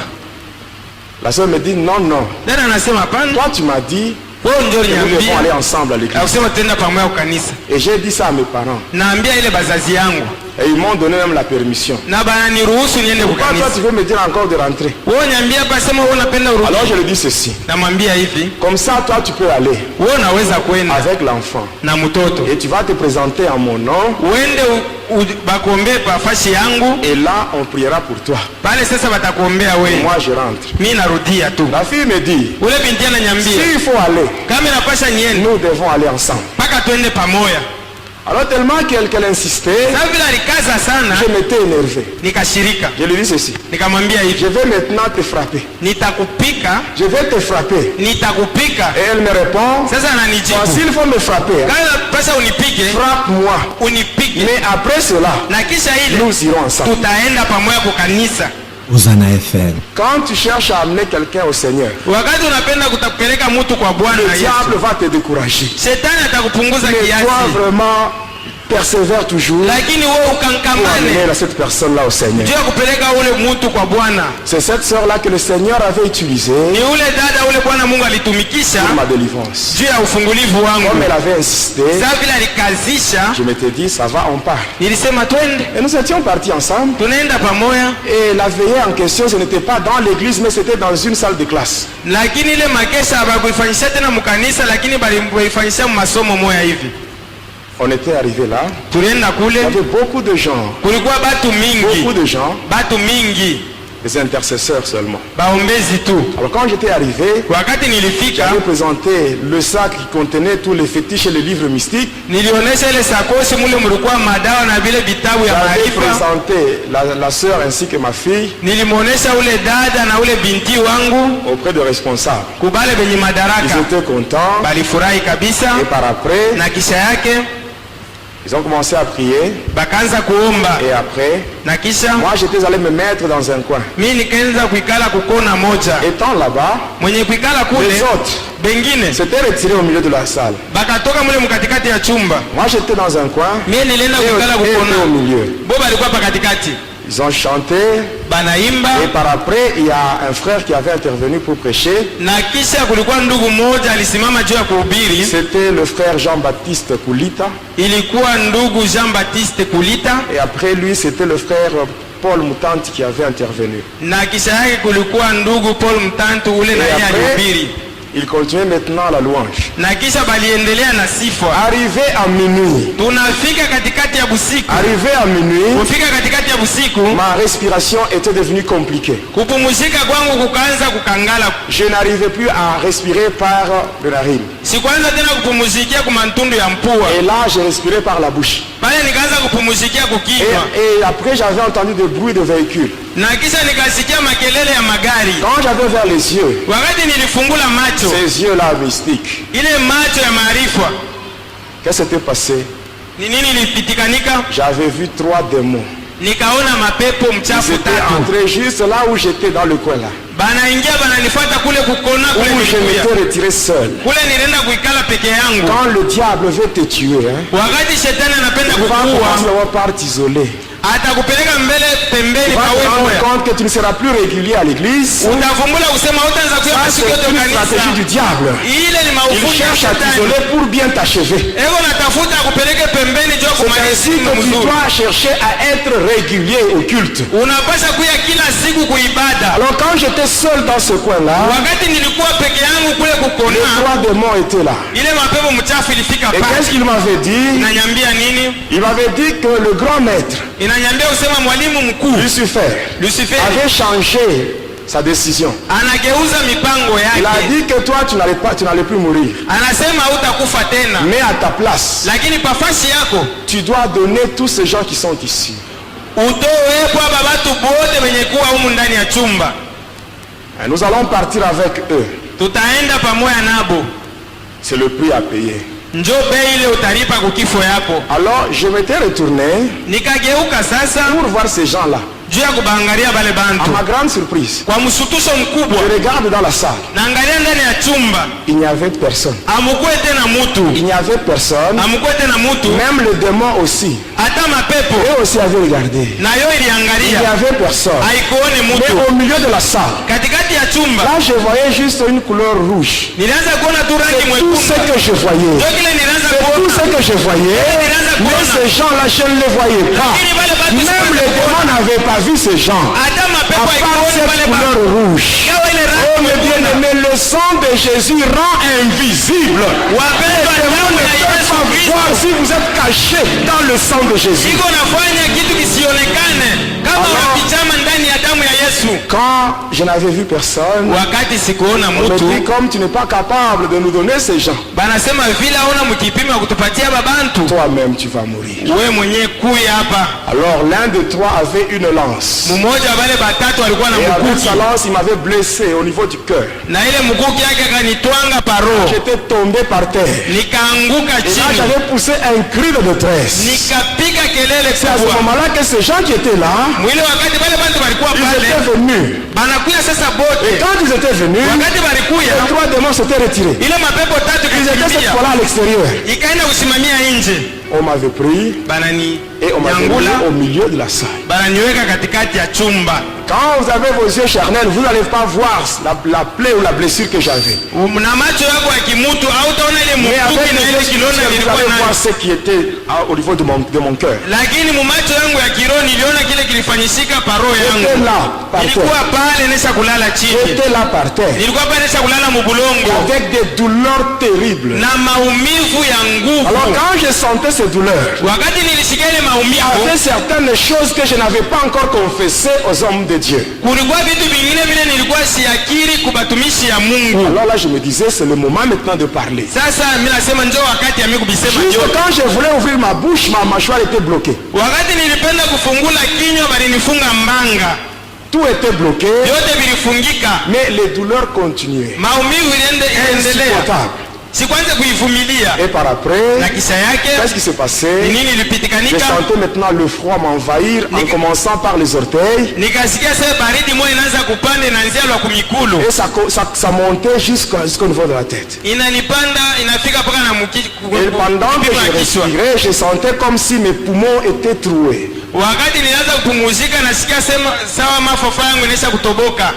La sœur me dit, non, non. Dada anasema hapana, Toi tu m'as dit wewe ndio que nous devons aller uliniambia ensemble à l'église. akusema tutaenda pamoja ukanisa. Et j'ai dit ça à mes parents. Naambia ile bazazi yangu Et ils m'ont donné même la permission. na bana niruhusu niende Pourquoi toi kukanisa. tu veux me dire encore de rentrer? Wewe niambia hapa, sema wewe unapenda urudi. Alors je lui dis ceci. Namwambia hivi, Comme ça toi tu peux aller wewe unaweza kwenda avec l'enfant. na mtoto Et tu vas te présenter en mon nom. uende bakuombee pa fashi yangu Et là on priera pour toi. pale, sasa batakuombea wewe. Moi je rentre. Mimi narudia tu. La fille me dit, Ule binti ananiambia s'il faut aller, kama inapasha niende nous devons aller ensemble. mpaka tuende pamoja. Alors tellement qu'elle insistait, Sasa vile alikaza sana, je m'étais énervé. nikashirika, Je lui dis ceci. nikamwambia Je hivi, vais maintenant te frapper. nitakupika, Je vais te frapper. nitakupika. Et elle me répond, Sasa bon, ananijibu, s'il faut me frapper, kama inapasha unipike, frappe-moi. unipike, Mais après cela, na kisha ile nous irons ensemble. tutaenda pamoja kukanisa. Hosanna FM. Quand tu cherches à amener quelqu'un au Seigneur, Wakati unapenda kutapeleka mtu kwa Bwana le Yesu, diable va te décourager. shetani atakupunguza Mais toi kiasi, vraiment, persévère toujours lakini wewe pour ukankamane amener cette personne-là au Seigneur. juu ya kupeleka ule mtu kwa Bwana. C'est cette sœur-là que le Seigneur avait utilisée Ni ule dada ule Bwana Mungu alitumikisha pour ma délivrance. juu ya ufungulivu wangu. Comme elle avait insisté, Sasa vile alikazisha, je m'étais dit, ça va, on part. nilisema twende, Et nous étions partis ensemble. tunaenda pamoja. Et la veillée en question, ce n'était pas dans l'église, mais c'était dans une salle de classe. Lakini ile makesha habakuifanyisha tena mkanisa, lakini balifanyisha masomo moya hivi. On était arrivé là. Tulienda Il y kule, avait beaucoup de gens. kulikuwa batu mingi, Beaucoup de gens. batu mingi. les intercesseurs seulement. baombezi tu. Alors quand j'étais arrivé, Wakati nilifika j'avais présenté le sac qui contenait tous les fétiches et les livres mystiques. nilionesha ile sakosi mule mulikuwa madawa na vile vitabu ya J'avais maarifa. présenté la sœur ainsi que ma fille Nilimuonesha ule dada na ule binti wangu auprès de responsables. kubale benye Ils madaraka, étaient contents balifurahi kabisa. et par après, Na kisha yake ils ont commencé à prier bakaanza kuomba, et après, na kisha moi j'étais allé me mettre dans un coin. mimi nikaanza kuikala kukona moja. Étant là-bas, Mwenye kuikala les kule autres bengine s'étaient retirés au milieu de la salle. bakatoka mule mkatikati ya chumba, Moi j'étais dans un coin mimi nilienda et kuikala eux étaient au kukona, milieu. bo balikuwa pa katikati Ils ont chanté banaimba. et par après, il y a un frère qui avait intervenu pour prêcher. Na kisha kulikuwa ndugu mmoja alisimama juu ya kuhubiri, C'était le frère Jean-Baptiste Koulita. ilikuwa ndugu Jean-Baptiste Kulita. Et après lui, c'était le frère Paul Moutanti qui avait intervenu. Na kisha yake kulikuwa ndugu Paul Mtantu ule na Et yeye après, alihubiri. il continuait maintenant la louange. Na kisha baliendelea na sifa. Arrivé à minuit, Tunafika katikati ya busiku, arrivé à minuit, kufika katikati ya busiku ma respiration était devenue compliquée. kupumuzika kwangu kukaanza kukangala. Je n'arrivais plus à respirer par le narine. Sikuanza tena kupumuzikia kumantundu ya mpua, Et là, je respirais par la bouche. pale nikaanza kupumuzikia kukichwa. Et après, j'avais entendu des bruits de véhicules. Na kisha nikasikia makelele ya magari. Quand j'avais ouvert les yeux, Wakati nilifungula macho, ces yeux-là mystiques, ile macho ya maarifa, qu'est-ce qui s'était passé? ni nini ilipitikanika? J'avais vu 3 démons. Nikaona mapepo Ils mchafu étaient tatu entrés juste là où j'étais dans le coin là. banaingia bananifuata kule kukona Où kule je nilikuya. m'étais retiré seul. Kule nilienda kuikala peke yangu. Quand le diable veut te tuer, hein, Wakati shetani anapenda tu vas commencer kukuua, d'avoir part isolée. atakupeleka mbele pembeni Tu vas pa te wewe. rendre compte que tu ne seras plus régulier à l'église. Utavumbula kusema utaanza kuya Ça, masiku yote c'est une stratégie du kanisa. diable. Ile ni Il maufundi ya cherche à shetani. t'isoler pour bien t'achever. Ego natafuta akupeleke pembeni jua C'est ainsi kumaliza que tu mzuri. dois chercher à être régulier au culte. Unapasha kuya kila siku kuibada. Alors quand j'étais seul dans ce coin-là, Wakati nilikuwa peke yangu kule les kukona, 3 démons étaient là. ile mapepo mchafu ilifika Et pale. qu'est-ce qu'il m'avait dit? Inanyambia nini? Il m'avait dit que le grand maître, Inanyambia usema mwalimu mkuu Lucifer, Lucifer avait changé sa décision. anageuza mipango Il a yake. dit que toi, tu n'allais plus mourir. Anasema hutakufa tena, Mais à ta place, lakini pafasi yako tu dois donner tous ces gens qui sont ici. utowepo aba batu bote wenye kuwa humu ndani ya chumba. Et nous allons partir avec eux. Tutaenda pamoja nabo, C'est le prix à payer. njo bei ile utalipa kukifo yapo. Alors, je m'étais retourné Nikageuka sasa pour voir ces gens-là. juu ya kubaangalia bale À bantu ma grande surprise, kwa msutusho mkubwa. je regarde dans la salle. Naangalia ndani ya chumba, Il n'y avait personne. amukwe tena mutu, Il n'y avait personne. amukwe tena mutu, Même le démon aussi. hata mapepo Eux aussi avaient regardé. nayo Il n'y iliangalia, avait personne. haikuone Mais mutu. au milieu de la salle, Katikati ya chumba là, je voyais juste une couleur rouge. nilianza kuona tu rangi C'est tout ce mwekundu, que je voyais. ndio kile nilianza C'est tout kuona. ce que je voyais. Mais ces gens-là, je ne les voyais pas. Lakini wale batu Même les démons n'avaient pas vu ces gens. hata À mapepo part haikuone cette pale couleur batu. rouge. Ingawa ile Oh rangi mes mwekundu. bien-aimés, le sang de Jésus rend invisible. Wapendwa, Les démons damu ne ya peuvent Yesu pas Kristo voir si vous êtes caché dans le sang de Jésus. iko nafanya kitu kisionekane kama Alors- unapichama ndani ya damu ya Yesu. Quand je n'avais vu personne, Wakati sikuona on me dit mtu, comme tu n'es pas capable de nous donner ces gens, banasema vile aona mkipima kutupatia babantu, toi-même tu vas mourir. wewe mwenyewe kuya hapa. Alors l'un de trois avait une lance. Mmoja wale batatu alikuwa na Et avec mkuki sa lance, il m'avait blessé au niveau du cœur. na ile mkuki yake akanitwanga paro, J'étais tombé par terre. nikaanguka Et là, chini, j'avais poussé un cri de détresse. nikapiga kelele C'est à ce kubwa. moment-là que ces gens qui étaient là, Mwile wakati wale bantu walikuwa ils pale étaient venus. banakuya sasa Et bote, quand ils étaient venus, wakati walikuya les 3 démons s'étaient retirés. ile mapepo tatu Ils étaient cette kakimbia fois-là à l'extérieur. ikaenda kusimamia nje, On m'avait pris banani et on m'avait mis nyangula, au milieu de la salle. bananiweka katikati ya chumba. Quand vous avez vos yeux charnels, vous n'allez pas voir la plaie ou la blessure que j'avais. Na macho yako ya kimutu au utaona ile Mais avec mkuki na les ile yeux kilona spirituels, vous ilikuwa allez voir nayo, ce qui était au niveau de mon cœur. lakini mu macho yangu ya kiroho niliona kile kilifanyishika paro J'étais yangu. là, par Nilikuwa terre. pale nesha kulala chini, J'étais là par terre. nilikuwa pale nesha kulala mubulongo Avec des douleurs terribles. na maumivu ya Alors nguvu. quand je sentais ces douleurs, Wakati nilisikia ile il y maumivu, avait certaines choses que je n'avais pas encore confessé aux hommes de Dieu. kulikuwa vitu vingine vile nilikuwa siakiri kubatumishi ya Mungu. Alors là, je me disais, c'est le moment maintenant de parler. Sasa mimi nasema njoo wakati ya mimi kubisema Juste yote. quand je voulais ouvrir ma bouche, ma mâchoire était bloquée. Wakati nilipenda kufungula kinywa bali nifunga mbanga. Tout était bloqué, Yote vilifungika. mais les douleurs continuaient. Maumivu iliendelea. Insupportable. Sikwanza kuivumilia. Et par après, Na kisha yake qu'est-ce qui s'est passé? ni nini Je ilipitikanika? sentais maintenant le froid m'envahir en commençant par les orteils. Nikasikia sasa baridi moyo inaanza kupanda inaanzia lwa kumikulu. Et ça montait jusqu'au niveau de la tête. Inanipanda inafika mpaka na Et pendant que je respirais, je sentais comme si mes poumons étaient troués. Wakati nilianza kupumuzika nasikia sema sawa mafafa yangu inaisha kutoboka.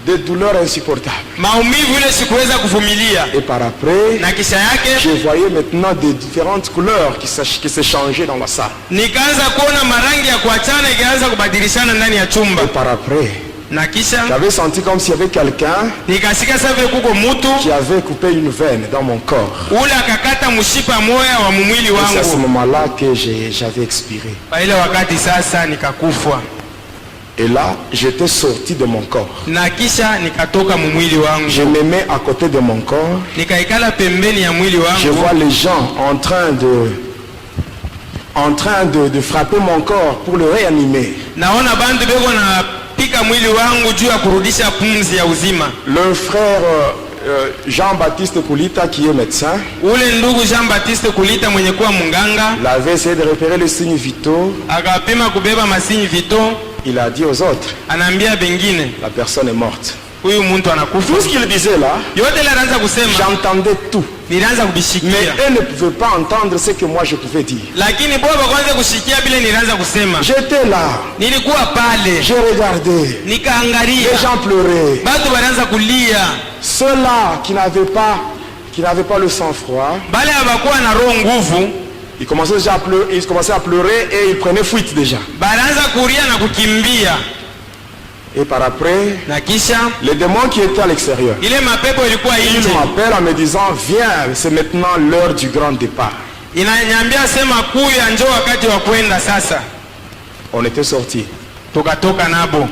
Des douleurs insupportables. Maumivu ile sikuweza kuvumilia. Et par après, Na kisha yake je voyais maintenant des différentes couleurs qui se changeaient dans la salle. nikaanza kuona marangi ya kuachana ikaanza kubadilishana ndani ya chumba. Et par après, Na kisha j'avais senti comme s'il y avait quelqu'un nikasikia sasa vile kuko mtu qui avait coupé une veine dans mon corps. ule akakata mshipa moya wa mwili Et c'est à ce wangu. moment-là que j'avais expiré. Kwa ile wakati sasa nikakufwa. Et là, j'étais sorti de mon corps. Na kisha nikatoka mwili wangu. Je me mets à côté de mon corps. Nikaikala pembeni ya mwili Je wangu. vois les gens de frapper mon corps pour le réanimer. Naona bandu beko na pika mwili wangu juu ya kurudisha pumzi ya uzima. Le frère Jean-Baptiste Koulita, qui est médecin, Ule ndugu Jean-Baptiste Kulita mwenye kuwa munganga il avait essayé de repérer les signes vitaux. akapima kubeba masinyi vito, Il a dit aux autres, anaambia bengine la personne est morte. huyu mtu anakufa. Tout ce qu'il disait là, Yote ile anaanza kusema j'entendais tout. nilianza Mais kubishikia, eux ne pouvaient pas entendre ce que moi je pouvais dire. lakini baba kwanza kushikia vile nilianza kusema. J'étais là, Nilikuwa pale je regardais, nikaangalia, les gens pleuraient. batu wanaanza kulia, Ceux-là qui n'avaient pas le sang-froid, bale habakuwa na roho nguvu, ils commençaient déjà à pleurer et ils prenaient fuite déjà. banaanza kuria na kukimbia. Et par après, Na kisha les démons qui étaient à l'extérieur, ile mapepo ilikuwa ils nje, m'appellent en me disant, viens, c'est maintenant l'heure du grand départ. inanyambia sema kuya njoo wakati wa kwenda sasa. On était sortis. Tukatoka nabo,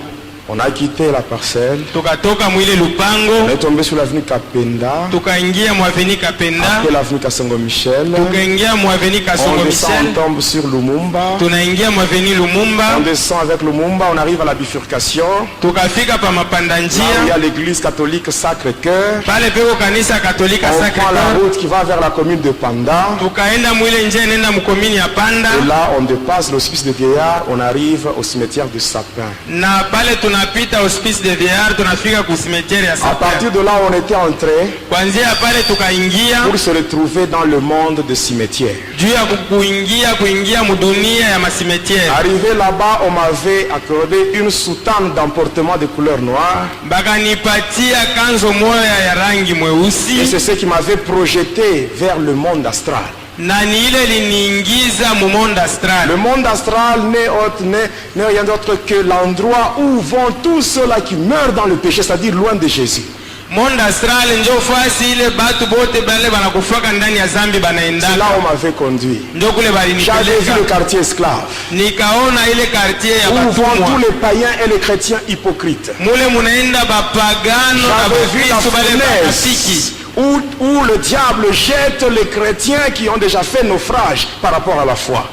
On a quitté la parcelle. tukatoka mwile lupango, On est tombé sur l'avenue Kapenda, tukaingia mwaveni Kapenda, après l'avenue Kasongo Michel. tukaingia mwaveni Kasongo On descend, on Michel, tombe sur Lumumba. tunaingia mwaveni On Lumumba, descend avec Lumumba, on arrive à la bifurcation. tukafika pa mapanda Là où il y njia a l'église catholique Sacré-Cœur. pale peko kanisa Katolika On Sacré prend la Cœur, route qui va vers la commune de Panda. tukaenda mwile njia nenda mkomini ya Panda, Et là, on dépasse l'hospice de vieillard, on arrive au cimetière de Sapin. na pale tunapita hospice de vieillard, tunafika ku cimetière ya À Sapin. partir de là, on était entré Kwanzia pale tukaingia pour se retrouver dans le monde des cimetières. juu ya kuingia mudunia ya masimetiere. Arrivé là-bas, on m'avait accordé une soutane d'emportement de couleur noire. Bakanipatia kanzo moya ya rangi Et mweusi, c'est ce qui m'avait projeté vers le monde astral. na ni ile liniingiza mu monde astral. Le monde astral n'est rien d'autre que l'endroit où vont tous ceux-là qui meurent dans le péché, c'est-à-dire loin de Jésus. Monde astral njo fasi ile batu bote bale banakufaka ndani ya zambi C'est là banaendaka, où on m'avait conduit. njo kule J'avais vu le balinipeleka, quartier esclave, nikaona ile quartier ya où vont tous batumwa, les païens et les chrétiens hypocrites. mule munaenda bapagano na J'avais vu la bakristu bale bakatiki, fournaise où le diable jette les chrétiens qui ont déjà fait naufrage par rapport à la foi.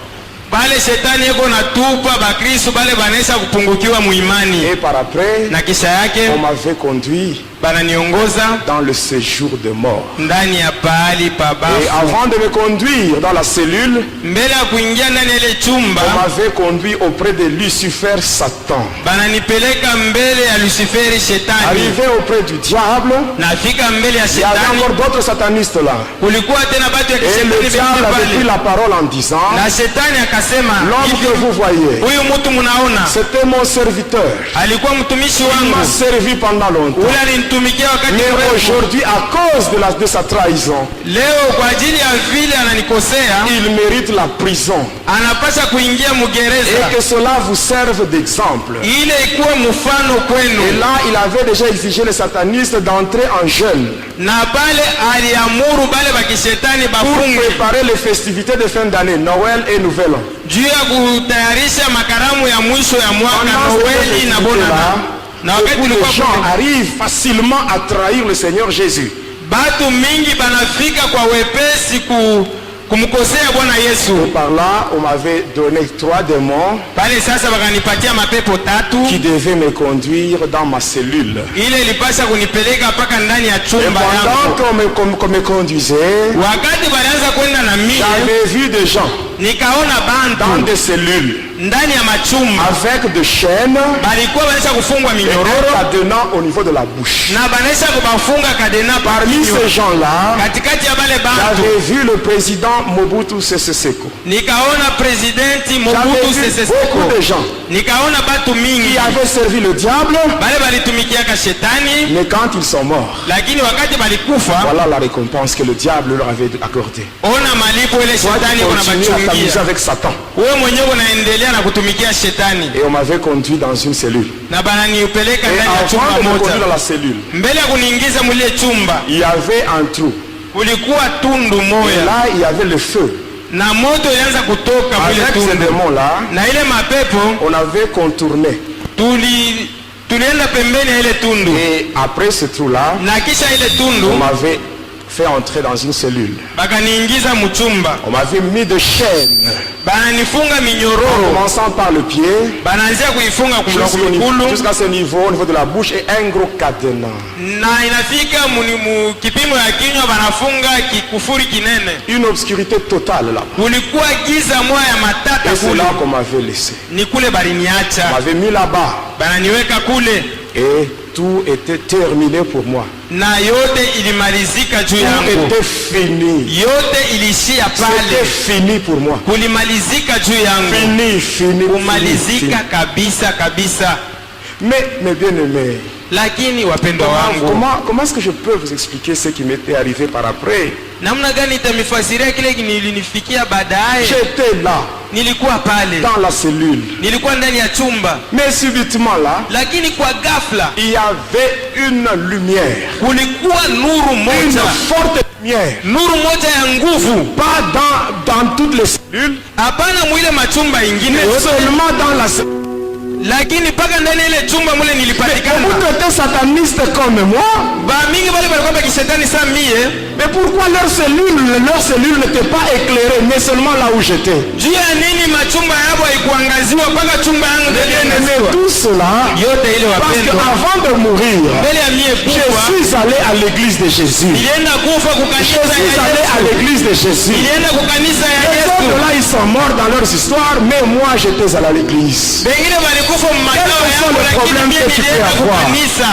pale shetani yeko natupa bakristu bale banaisha kupungukiwa muimani. Et par après, Na kisha yake on m'avait conduit bananiongoza dans le séjour de mort. ndani ya pahali pa Et bafu. avant de me conduire dans la cellule, Mbele ya kuingia ndani ya ile on chumba, m'avait conduit auprès de Lucifer Satan. bananipeleka mbele ya Luciferi shetani. Arrivé auprès du diable, Nafika mbele ya il y avait shetani, encore d'autres satanistes là. kulikuwa tena batu ya Et le kishetani diable vingine avait pris pale, la parole en disant, na shetani akasema l'homme hivi, que vous voyez, huyu mtu munaona c'était mon serviteur. alikuwa mtumishi Il m'a wangu, servi pendant longtemps. ule bananitumikia wakati Mais mrefu. aujourd'hui, à cause de sa trahison, Leo kwa ajili ya vile ananikosea, il mérite la prison. anapasha kuingia mgereza. Et que cela vous serve d'exemple. Ile ikuwe mfano kwenu. Et là, il avait déjà exigé les satanistes d'entrer en jeûne Na pale aliamuru bale bakishetani pour bafunge préparer les festivités de fin d'année, Noël et Nouvel An. juu ya kutayarisha makaramu ya mwisho ya mwaka Pendant Noeli ces na festivités-là, Bonana. Na wakati beaucoup de ulikuwa gens arrivent facilement à trahir le Seigneur Jésus. batu mingi banafika kwa wepesi kumkosea Bwana Yesu. Par là, on m'avait donné 3 démons Pale sasa wakanipatia mapepo tatu qui devaient me conduire dans ma cellule. ile ilipasha kunipeleka mpaka ndani ya Et chumba pendant yangu. qu'on me conduisait, Wakati balianza kwenda na mimi, j'avais vu des gens nikaona dans bantu des cellules ndani ya machumba avec des chaînes balikuwa banaisha kufungwa et un minyororo cadenas au niveau de la bouche. na banaisha kubafunga kadena Parmi pakinywa. ces gens-là, Katikati ya bale bantu j'avais vu le président Mobutu Sese Seko. nikaona presidenti J'avais Mobutu vu Sese beaucoup Seko, de gens nikaona batu qui mingi avaient servi le diable, bale balitumikiaka shetani, mais quand ils sont morts, lakini wakati balikufa, voilà la récompense que le diable leur avait accordée. ona malipo ile Toi, shetani tu kuna continues à t'amuser bachungia avec Satan. wewe mwenyewe unaendelea na kutumikia shetani. Et on m'avait conduit dans une cellule. Na bananiupeleka Et ndani ya avant chumba de me conduire moja, dans la cellule, mbele ya kuniingiza mwile chumba il y avait un trou. kulikuwa tundu Et moya là, il y avait le feu. na moto ilianza kutoka mwile Avec ces tundu, démons-là, na ile mapepo on avait contourné. tulienda pembeni ya ile tundu, Et après ce trou-là, na kisha ile on tundu m'avait fait entrer dans une cellule. bakaniingiza mchumba, On m'avait mis de chaînes, bananifunga en minyororo, commençant par le pied, banaanzia kuifunga kumikulu jusqu'à ce niveau, au niveau de la bouche, et un gros cadenas. na inafika kipimo ya kinywa banafunga kikufuri kinene. Une obscurité totale là. Kulikuwa giza moya ya matata Et c'est kule, là qu'on m'avait laissé. ni kule On baliniacha, m'avait mis là-bas. bananiweka kule Et tout était terminé pour moi. na yote ilimalizika juu Tout yangu, était fini. yote ilishia C'était pale, fini pour moi. kulimalizika juu yangu, Fini, fini, kumalizika fini. kabisa kabisa. Mais bien aimés, Lakini wapendwa wangu, comment est-ce que je peux vous expliquer ce qui m'était arrivé par après? namna gani itamifasiria kile nilinifikia baadaye? J'étais là, Nilikuwa pale, dans la cellule. nilikuwa ndani ya chumba, Mais subitement là, lakini kwa ghafla il y avait une lumière. kulikuwa nuru Une moja, forte lumière. nuru moja ya nguvu, Pas dans toutes les cellules, hapana mwile machumba ingine mais yote, seulement dans la cellule. lakini mpaka ndani ya ile chumba mule Vous nilipatikana. étiez sataniste comme moi, Ba mingi bale balikuwa bakishetani saa mie, mais pourquoi leur cellule n'était pas éclairée, mais seulement là où j'étais? juu ya nini machumba yabo haikuangaziwa mpaka chumba yangu ndio Mais iliangaziwa? tout cela, Yote ile parce wapendwa, qu'avant de mourir, mbele ya mie je kufa suis allé à l'église de Jésus. nilienda kufa Je kukanisa suis ya allé à Yesu, l'église de Jésus. nilienda kukanisa ya Les Yesu. autres là, ils sont morts dans leurs histoires, mais moi j'étais à l'église. Bengine balikufa mmakao Quels sont yangu, les lakini problèmes mie que tu peux nilienda avoir? kukanisa.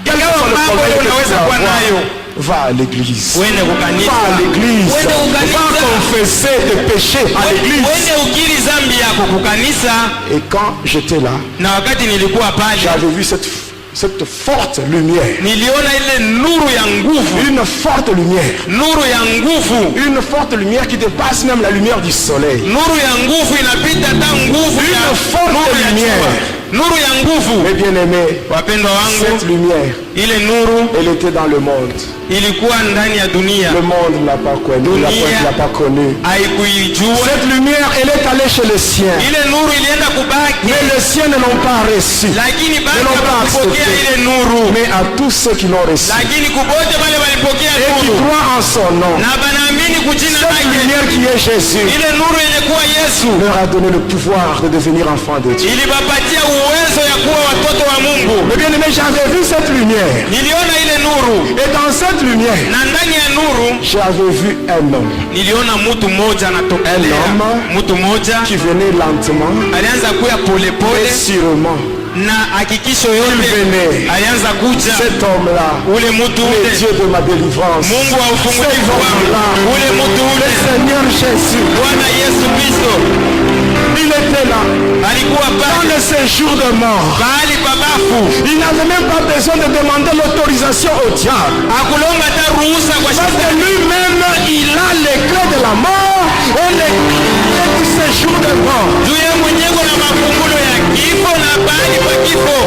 Quel est Ingawa le mambo problème leo que tu unaweza peux kuwa avoir? nayo, Va à l'église. uende Va kukanisa, à l'église. uende Va kukanisa, confesser tes péchés à l'église. uende ukiri zambi yako kukanisa. Et quand j'étais là, Na wakati nilikuwa pale, j'avais vu cette forte lumière. niliona ile nuru ya nguvu, Une forte lumière. nuru ya nguvu, Une forte lumière qui dépasse même la lumière du soleil. nuru ya nguvu inapita hata nguvu ya Une forte nuru ya lumière. jua. Nuru ya nguvu, Mes bien-aimés, wapendwa cette wangu, lumière, ile nuru elle était dans le monde. ilikuwa ndani ya dunia, Le monde ne l'a pas connu. Il l'a pas connu. haikuijua. Cette lumière, elle est allée chez les siens. Ile nuru ilienda kubaki, Mais les siens ne l'ont pas reçue. lakini Ne bado l'ont pas hawakupokea accepté. ile nuru, Mais à tous ceux qui l'ont reçue lakini kubote wale walipokea et qui nuru croient en son nom, na banaamini kujina cette lake. lumière qui est Jésus Ile nuru yenye kuwa Yesu leur a donné le pouvoir de devenir enfants de Dieu. ilibapatia uwezo ya kuwa watoto wa Mungu. Mais bien aimé, j'avais vu cette lumière. Niliona ile nuru, Et dans cette lumière, na ndani ya nuru j'avais vu un homme niliona mtu mmoja anatokelea. Eloma. Mtu mmoja qui venait lentement alianza kuya et polepole sûrement na hakikisho yote venait. alianza kuja. Cet homme-là, Ule mtu le ule Dieu de ma délivrance. Mungu wa Cet ufungulivu wangu, homme-là, ule mtu le ule Seigneur Jésus, Bwana Yesu Kristo il était là, alikuwa dans pale le séjour de mort. pahali pabafu, Il n'avait même pas besoin de demander l'autorisation au diable. akulomba hata ruhusa kwa Parce que shetani. lui-même, il a les clés de la mort et les clés du séjour de mort. Juu yeye mwenyewe na mafungulo ya kifo na pahali pa kifo.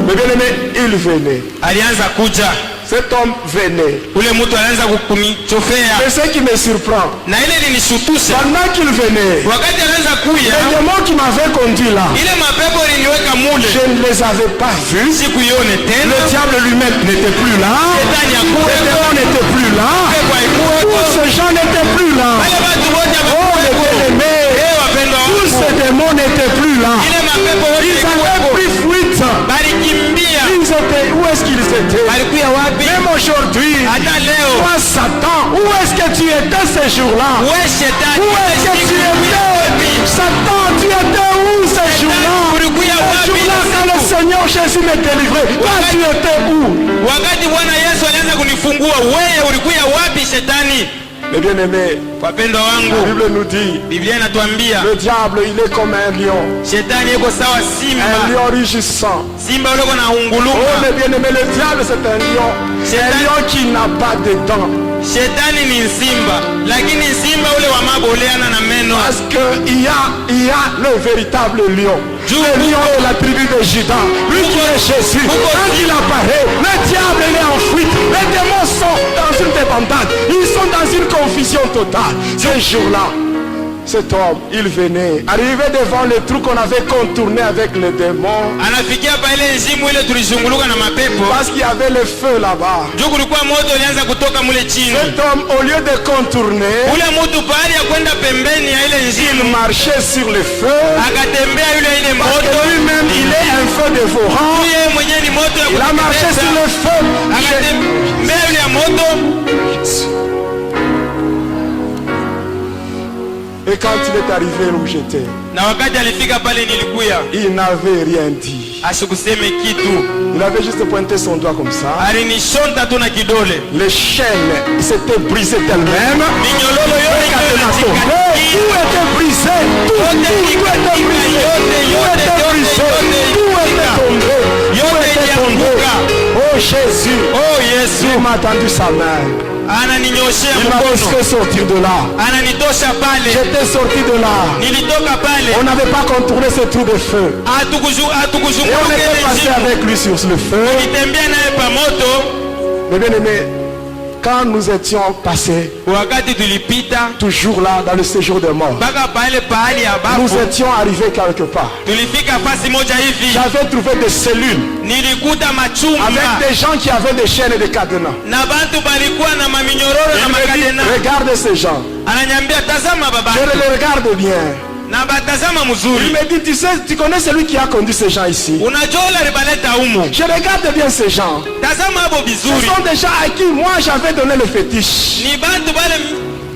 Mais bien aimé, il venait. Alianza kuja, Cet homme venait. ule mtu alianza kunichofea, Mais ce qui me surprend, na ile linishutusha pendant qu'il venait, wakati alianza kuya, les démons qui m'avaient conduit là, ile mapepo iliniweka mule, je ne les avais pas vus. sikuione tena. Le diable lui-même n'était plus là. Shetani Les hakuweko, démons n'étaient plus là. pepo haikuweko, Tous ces gens n'étaient plus là. wale watu wote Oh, les hawakuweko. bien-aimés, Wapendwa tous wangu, ces démons n'étaient plus là. ile mapepo wote Ils avaient haikuweko, pris fuite. balikimbia. Ils étaient, où est-ce qu'ils étaient? Balikuya wapi? Même aujourd'hui, Hata leo toi Satan, où est-ce que tu étais ce jour-là? we shetani, Où est-ce que tu étais? Satan, tu étais où ce jour-là? ulikuya Ce wapi? jour-là, quand le Seigneur Jésus m'est délivré, toi tu étais où? Wakati Bwana Yesu alianza kunifungua, wewe ulikuya wapi shetani? Mes bien-aimés, Wapendwa la wangu, Bible nous dit, Biblia inatuambia le diable, il est comme un lion. shetani yuko sawa Un simba, lion rugissant. simba ule uko na Oh, unguluma. mes bien-aimés, le diable, c'est un lion. C'est un lion qui n'a pas de dents. Shetani ni simba, lakini simba ule wa maboleana na meno. Parce qu'il y a le véritable lion. Le lion de la tribu de Juda. Lui qui est Jésus. Quand il apparaît, le diable il est en fuite. Les démons sont dans une débandade. Ils sont dans une confusion totale. Ce jour-là, cet homme, il venait. Arrivé devant le trou qu'on avait contourné avec les démons. Anafikia pa ile nzimu ile tulizunguluka na mapepo. Parce qu'il y avait le feu là-bas. Juu kulikuwa moto ulianza kutoka mule chini. Cet homme, au lieu de contourner, Ule mtu pahali ya kwenda pembeni ya ile il nzimu, marchait sur le feu. akatembea yule ile Parce moto. que lui-même, il est un feu dévorant. Yeye mwenyewe ni moto ya Il a marché sur kuteketeza. le feu. Akatembea yule ya moto. Et quand il est arrivé où j'étais, Na wakati alifika pale nilikuya, il n'avait rien dit. asikuseme kitu, Il avait juste pointé son doigt comme ça. alinishonta tu na kidole. Les chaînes s'étaient brisées d'elles-mêmes. Minyololo Les yote cadenas tombaient. Tout était brisé. Tout était brisé. Tout était brisé. Tout était tombé. Tout était tombé. Oh Jésus, Oh Yesu, il m'a tendu sa main. ananinyoshea Il m'a mkono, fait sortir de là. ananitosha pale. J'étais sorti de là. Nilitoka pale, On n'avait pas contourné ce trou de feu. Et on hatukuzunguka était ile passé nzimu, avec lui sur le feu. nitembea naye pamoto. Mais bien aimé, quand nous étions passés, Wakati tulipita toujours là dans le séjour de mort, mpaka pale pahali ya nous babu, étions arrivés quelque part. tulifika fasi moja hivi, J'avais trouvé des cellules nilikuta machumba avec des gens qui avaient des chaînes et des cadenas. na bantu balikuwa na maminyororo Il na me makadena. dit, regarde ces gens. Ananyambia tazama baba, Je les regarde bien. na batazama Il mzuri. me dit, tu sais, tu connais celui qui a conduit ces gens ici. Unajua ule alibaleta humu, Je regarde bien ces gens. tazama hapo Ce vizuri. sont des gens à qui moi j'avais donné le fétiche. Ni bantu bale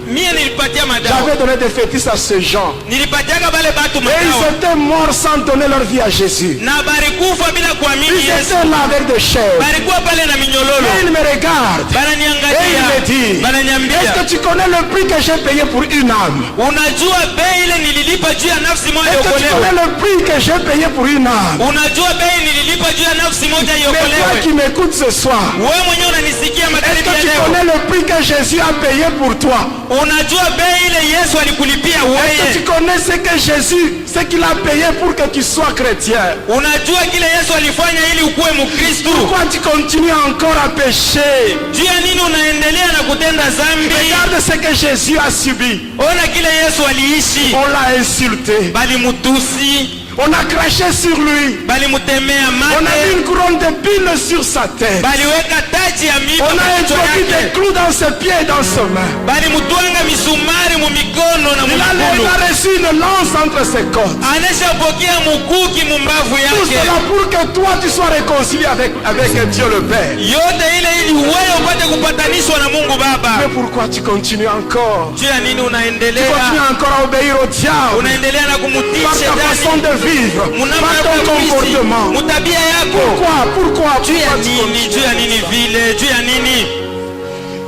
mie nilipatia madawa, J'avais donné des fétiches à ces gens. nilipatiaka bale batu Et ils madawa étaient morts sans donner leur vie à Jésus. na barikufa bila kuamini Ils Yesu, étaient là avec des chairs. barikuwa pale na Et minyololo, il me regarde. Et il bananiangalia, me dit, est-ce bananiambia que tu connais le prix que j'ai payé pour une âme? unajua bei ile nililipa juu ya nafsi moja Est-ce que tu iokolewe? connais le prix que j'ai payé pour une âme? Unajua bei nililipa juu ya nafsi moja Mais toi iokolewe? qui m'écoutes ce soir, Wewe mwenyewe unanisikia est-ce magharibi que ya tu leo, connais le prix que Jésus a payé pour toi? unajua bei ile Yesu alikulipia Est-ce que tu wewe? connais ce que Jésus, ce qu'il a payé pour que tu sois chrétien? Unajua kile Yesu alifanya ili ukuwe Mkristo? Pourquoi tu continues encore à pécher? Juu ya nini unaendelea na kutenda dhambi? Regarde ce que Jésus a subi. Ona kile Yesu aliishi, On l'a insulté. balimutusi, On a craché sur lui. balimutemea On a mis mate, une couronne d'épines sur sa tête. baliweka taji ya miba On a kwa kichwa introduit des yake, clous dans ses pieds et dans ses mains. balimutwanga misumari mu mikono na Il mumikulu, a reçu une lance entre ses côtes. anashapokea mukuki mumbavu Tout yake. cela pour que toi tu sois réconcilié avec Dieu le Père. Yote ile ili wewe upate kupatanishwa na Mungu Baba. Mais pourquoi tu continues encore? Juu ya nini Tu unaendelea? continues encore à obéir au diable. Unaendelea na Par kumtii ta façon shetani. de vivre, Munamna par ya ton kuishi, comportement. mutabia yako. Pourquoi Juu ya tu nini? continues? Juu ya nini vile? Juu ya nini?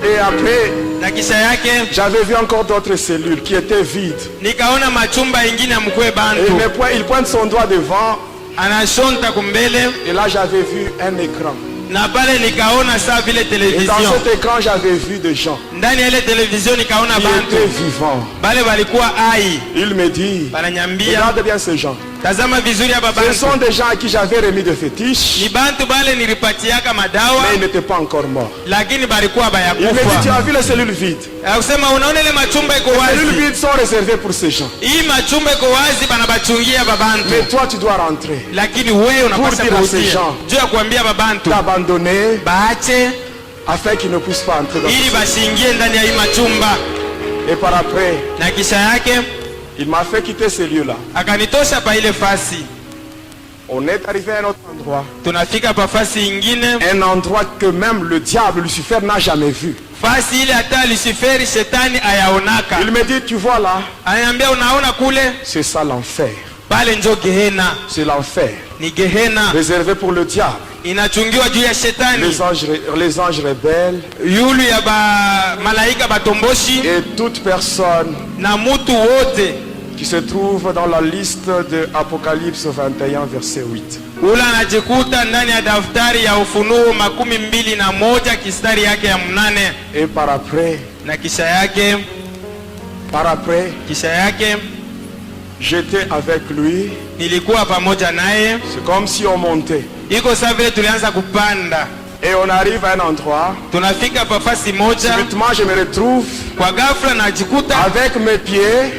Et après, Na kisha yake j'avais vu encore d'autres cellules qui étaient vides. nikaona machumba ingine ya mkwe Et bantu. il pointe son doigt devant. Anashonta kumbele Et là, j'avais vu un écran. na pale nikaona saa vile Et dans television. cet écran, j'avais vu des gens Ndani ya ile television nikaona qui étaient bantu. vivants. Bale walikuwa ai. Il me dit, Bananyambia, regarde bien ces gens. tazama vizuri hapa Ce bantu. sont des gens à qui j'avais remis des fétiches, Ni bantu bale nilipatiaka madawa mais ils n'étaient pas encore morts. lakini balikuwa Il me dit, tu bayakufa. as vu les cellules vides? Akusema unaona ile machumba iko Les cellules wazi. vides sont réservées pour ces gens. Hii machumba iko wazi banabachungia babantu. Mais toi, tu dois rentrer. Lakini wewe unapaswa dire à ces kurudia. gens, Juu ya kuambia babantu T'abandonner baache afin qu'ils ne puissent pas entrer dans ili ce... basiingie ndani ya hii machumba. Et par après, Na kisha yake il m'a fait quitter ce lieu-là. akanitosha pa ile fasi. On est arrivé à un autre endroit. Tunafika pa fasi ingine, Un endroit que même le diable, Lucifer, n'a jamais vu. fasi ile hata Luciferi shetani ayaonaka. Il me dit, tu vois là, Ananiambia unaona kule, c'est ça l'enfer. pale njo Gehena. C'est l'enfer. Ni Gehena Réservé pour le diable. inachungiwa juu ya shetani, Les anges rebelles yulu ya ba malaika batomboshi et toute personne na mutu wote qui se trouve dans la liste de Apocalypse 21, verset 8. ula anajikuta ndani ya daftari ya Ufunuo 21 kistari yake ya 8. Et par après, Na kisha yake j'étais avec lui. nilikuwa pamoja naye, C'est comme si on montait. iko saa vile tulianza kupanda. Et on arrive à un endroit. Tunafika pa fasi moja, Subitement, je me retrouve kwa ghafla najikuta avec mes pieds.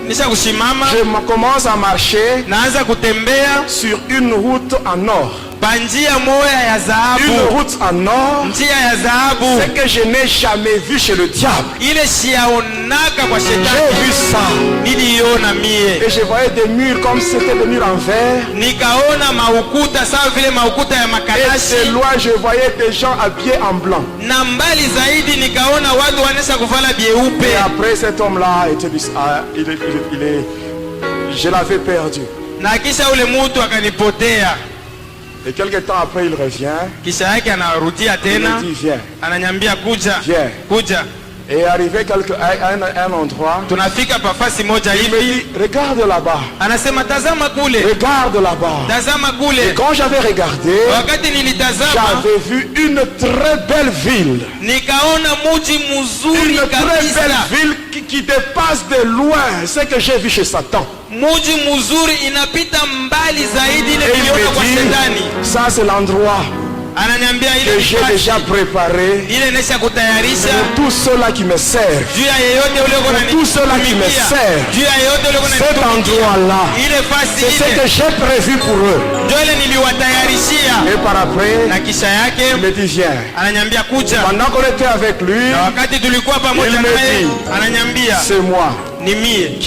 nisha kushimama, Je commence à marcher naanza kutembea sur une route en or. pa njia moya ya Une dhahabu, route en or. njia ya dhahabu C'est que je n'ai jamais vu chez le diable. ile siyaonaka kwa J'ai vu shetani, ça. niliiona mie. Et je voyais des murs comme si c'était des murs en verre. Nikaona maukuta sawa vile maukuta ya Et de makalashi, loin, je voyais des gens habillés en blanc. na mbali zaidi nikaona watu wanesha kuvala byeupe. Et après, cet homme-là, je l'avais perdu. Na kisha ule mutu akanipotea. Et quelque temps après, il revient. Kisha yake anarudia Il tena, me dit, viens. ananyambia kuja, Viens. kuja. Et arrivé à un endroit, Tunafika pa fasi moja il me hivi, dit, regarde là-bas. anasema tazama kule, Regarde là-bas. tazama Et kule. quand j'avais regardé, Wakati nilitazama j'avais vu une très belle ville. nikaona muji mzuri Une très belle kabisa, ville qui dépasse de loin ce que j'ai vu chez Satan. muji mzuri inapita mbali zaidi ile Et il niliona kwa me shetani. dit, ça c'est l'endroit Ananiambia ile que j'ai nafasi, déjà préparé ile nesha kutayarisha pour tous ceux-là qui me servent. juu ya yeyote ule uko Pour tous ceux-là qui me unanitumikia, servent. juu ya yeyote ule uko Cet unanitumikia. endroit-là, Ile fasi c'est ce ile que j'ai prévu pour eux. ndio ile niliwatayarishia. Et par après, Na kisha il yake me dit, viens. ananyambia kuja. Pendant qu'on était avec lui, Na wakati tulikuwa pamoja Il me naye, dit, ananyambia c'est moi ni mie.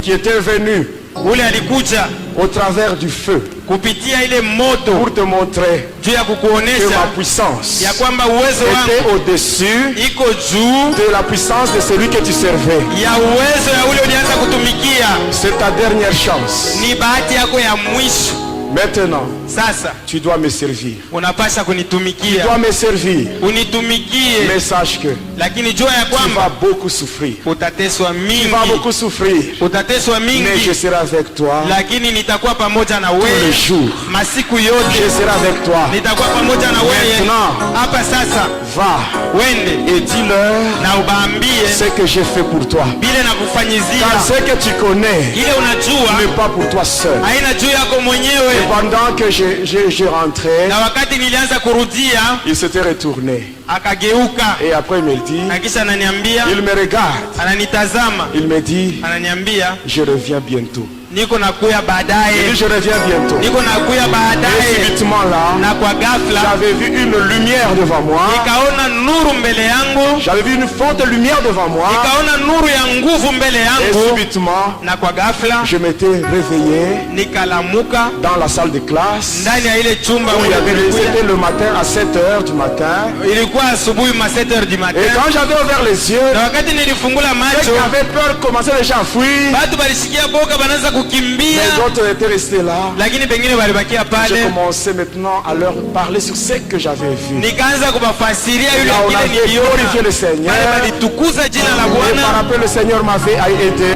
qui était venu Ule alikuja au travers du feu kupitia ile moto pour te montrer juu ya que ma kukuonesha puissance ya kwamba uwezo était wangu au-dessus iko juu de la puissance de celui que tu servais. ya uwezo ya ule ulianza kutumikia. C'est ta dernière chance. Ni bahati yako ya mwisho. Maintenant, Sasa tu dois me servir. unapasha Tu kunitumikia, dois me servir. unitumikie, Mais sache que lakini jua ya tu vas kwamba beaucoup souffrir. utateswa Tu vas mingi, beaucoup souffrir. utateswa Mais je mingi, serai avec toi lakini nitakuwa pamoja na tous les wewe jours. masiku Je yote, serai avec toi. nitakuwa pamoja na wewe. Maintenant. Hapa sasa Va wende et dis-leur na ubaambie ce que j'ai fait pour toi. vile na kufanyizia Car ce que tu connais ile unajua n'est pas pour toi seul. haina juu yako Et mwenyewe. pendant que je rentrais, Na wakati nilianza kurudia il s'était retourné. akageuka, Et après il me dit, na kisha ananiambia, il me regarde, ananitazama, il me dit, ananiambia je reviens bientôt. niko nakuya J'ai baadaye, dit, je reviens bientôt. niko nakuya Et baadaye. subitement là, Na kwa ghafla j'avais vu une lumière devant moi. nikaona nuru mbele yangu, J'avais vu une forte lumière devant moi. nikaona nuru ya nguvu mbele Et yangu, subitement, na kwa ghafla je m'étais réveillé nikalamuka dans la salle de classe. ndani ya ile chumba Où il y avait, nilikuya. c'était le matin à 7h du matin. Ilikuwa asubuhi ma 7h du Et matin, quand j'avais ouvert les yeux, na wakati nilifungula ceux macho qui avaient peur commençaient déjà à fuir. batu balisikia boka banaanza kukimbia, Les autres étaient restés là. lakini pengine balibakia J'ai pale. commencé maintenant à leur parler sur ce que j'avais vu. Nikaanza kubafasiria Et yule là, on kile avait glorifié niliona le Seigneur. pale, balitukuza jina la Et par Bwana. après, le Seigneur m'avait aidé.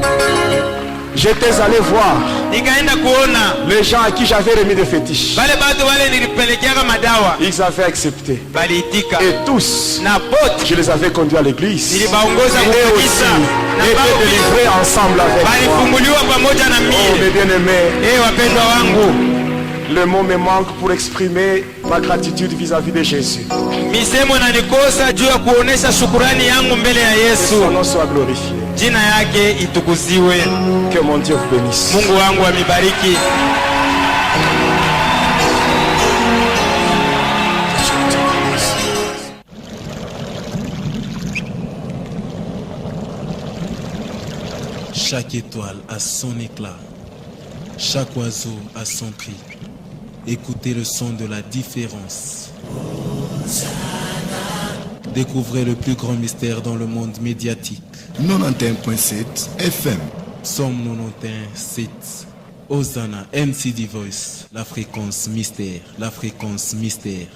J'étais allé voir Nikaenda kuona les gens à qui j'avais remis des fétiches. bale batu wale nilipelekeaka madawa Ils avaient accepté. baliitika, Et tous, na pote je les avais conduits à l'église. Et nilibaongoza eux aussi kukanisa, na étaient bao délivrés ensemble avec moi. balifunguliwa pamoja na Oh, mie. mes bien-aimés, Wapendwa wangu, le mot me manque pour exprimer ma gratitude vis-à-vis de Jésus. misemo nanikosa juu ya kuonesha shukurani yangu mbele ya Son Yesu. nom soit glorifié. Jina yake itukuziwe. Que mon Dieu vous bénisse. Mungu wangu amibariki. Chaque étoile a son éclat, chaque oiseau a son cri. Écoutez le son de la différence. Découvrez le plus grand mystère dans le monde médiatique. 91.7 FM. Somme 91.7. Hosanna, MCD Voice, la fréquence mystère, la fréquence mystère.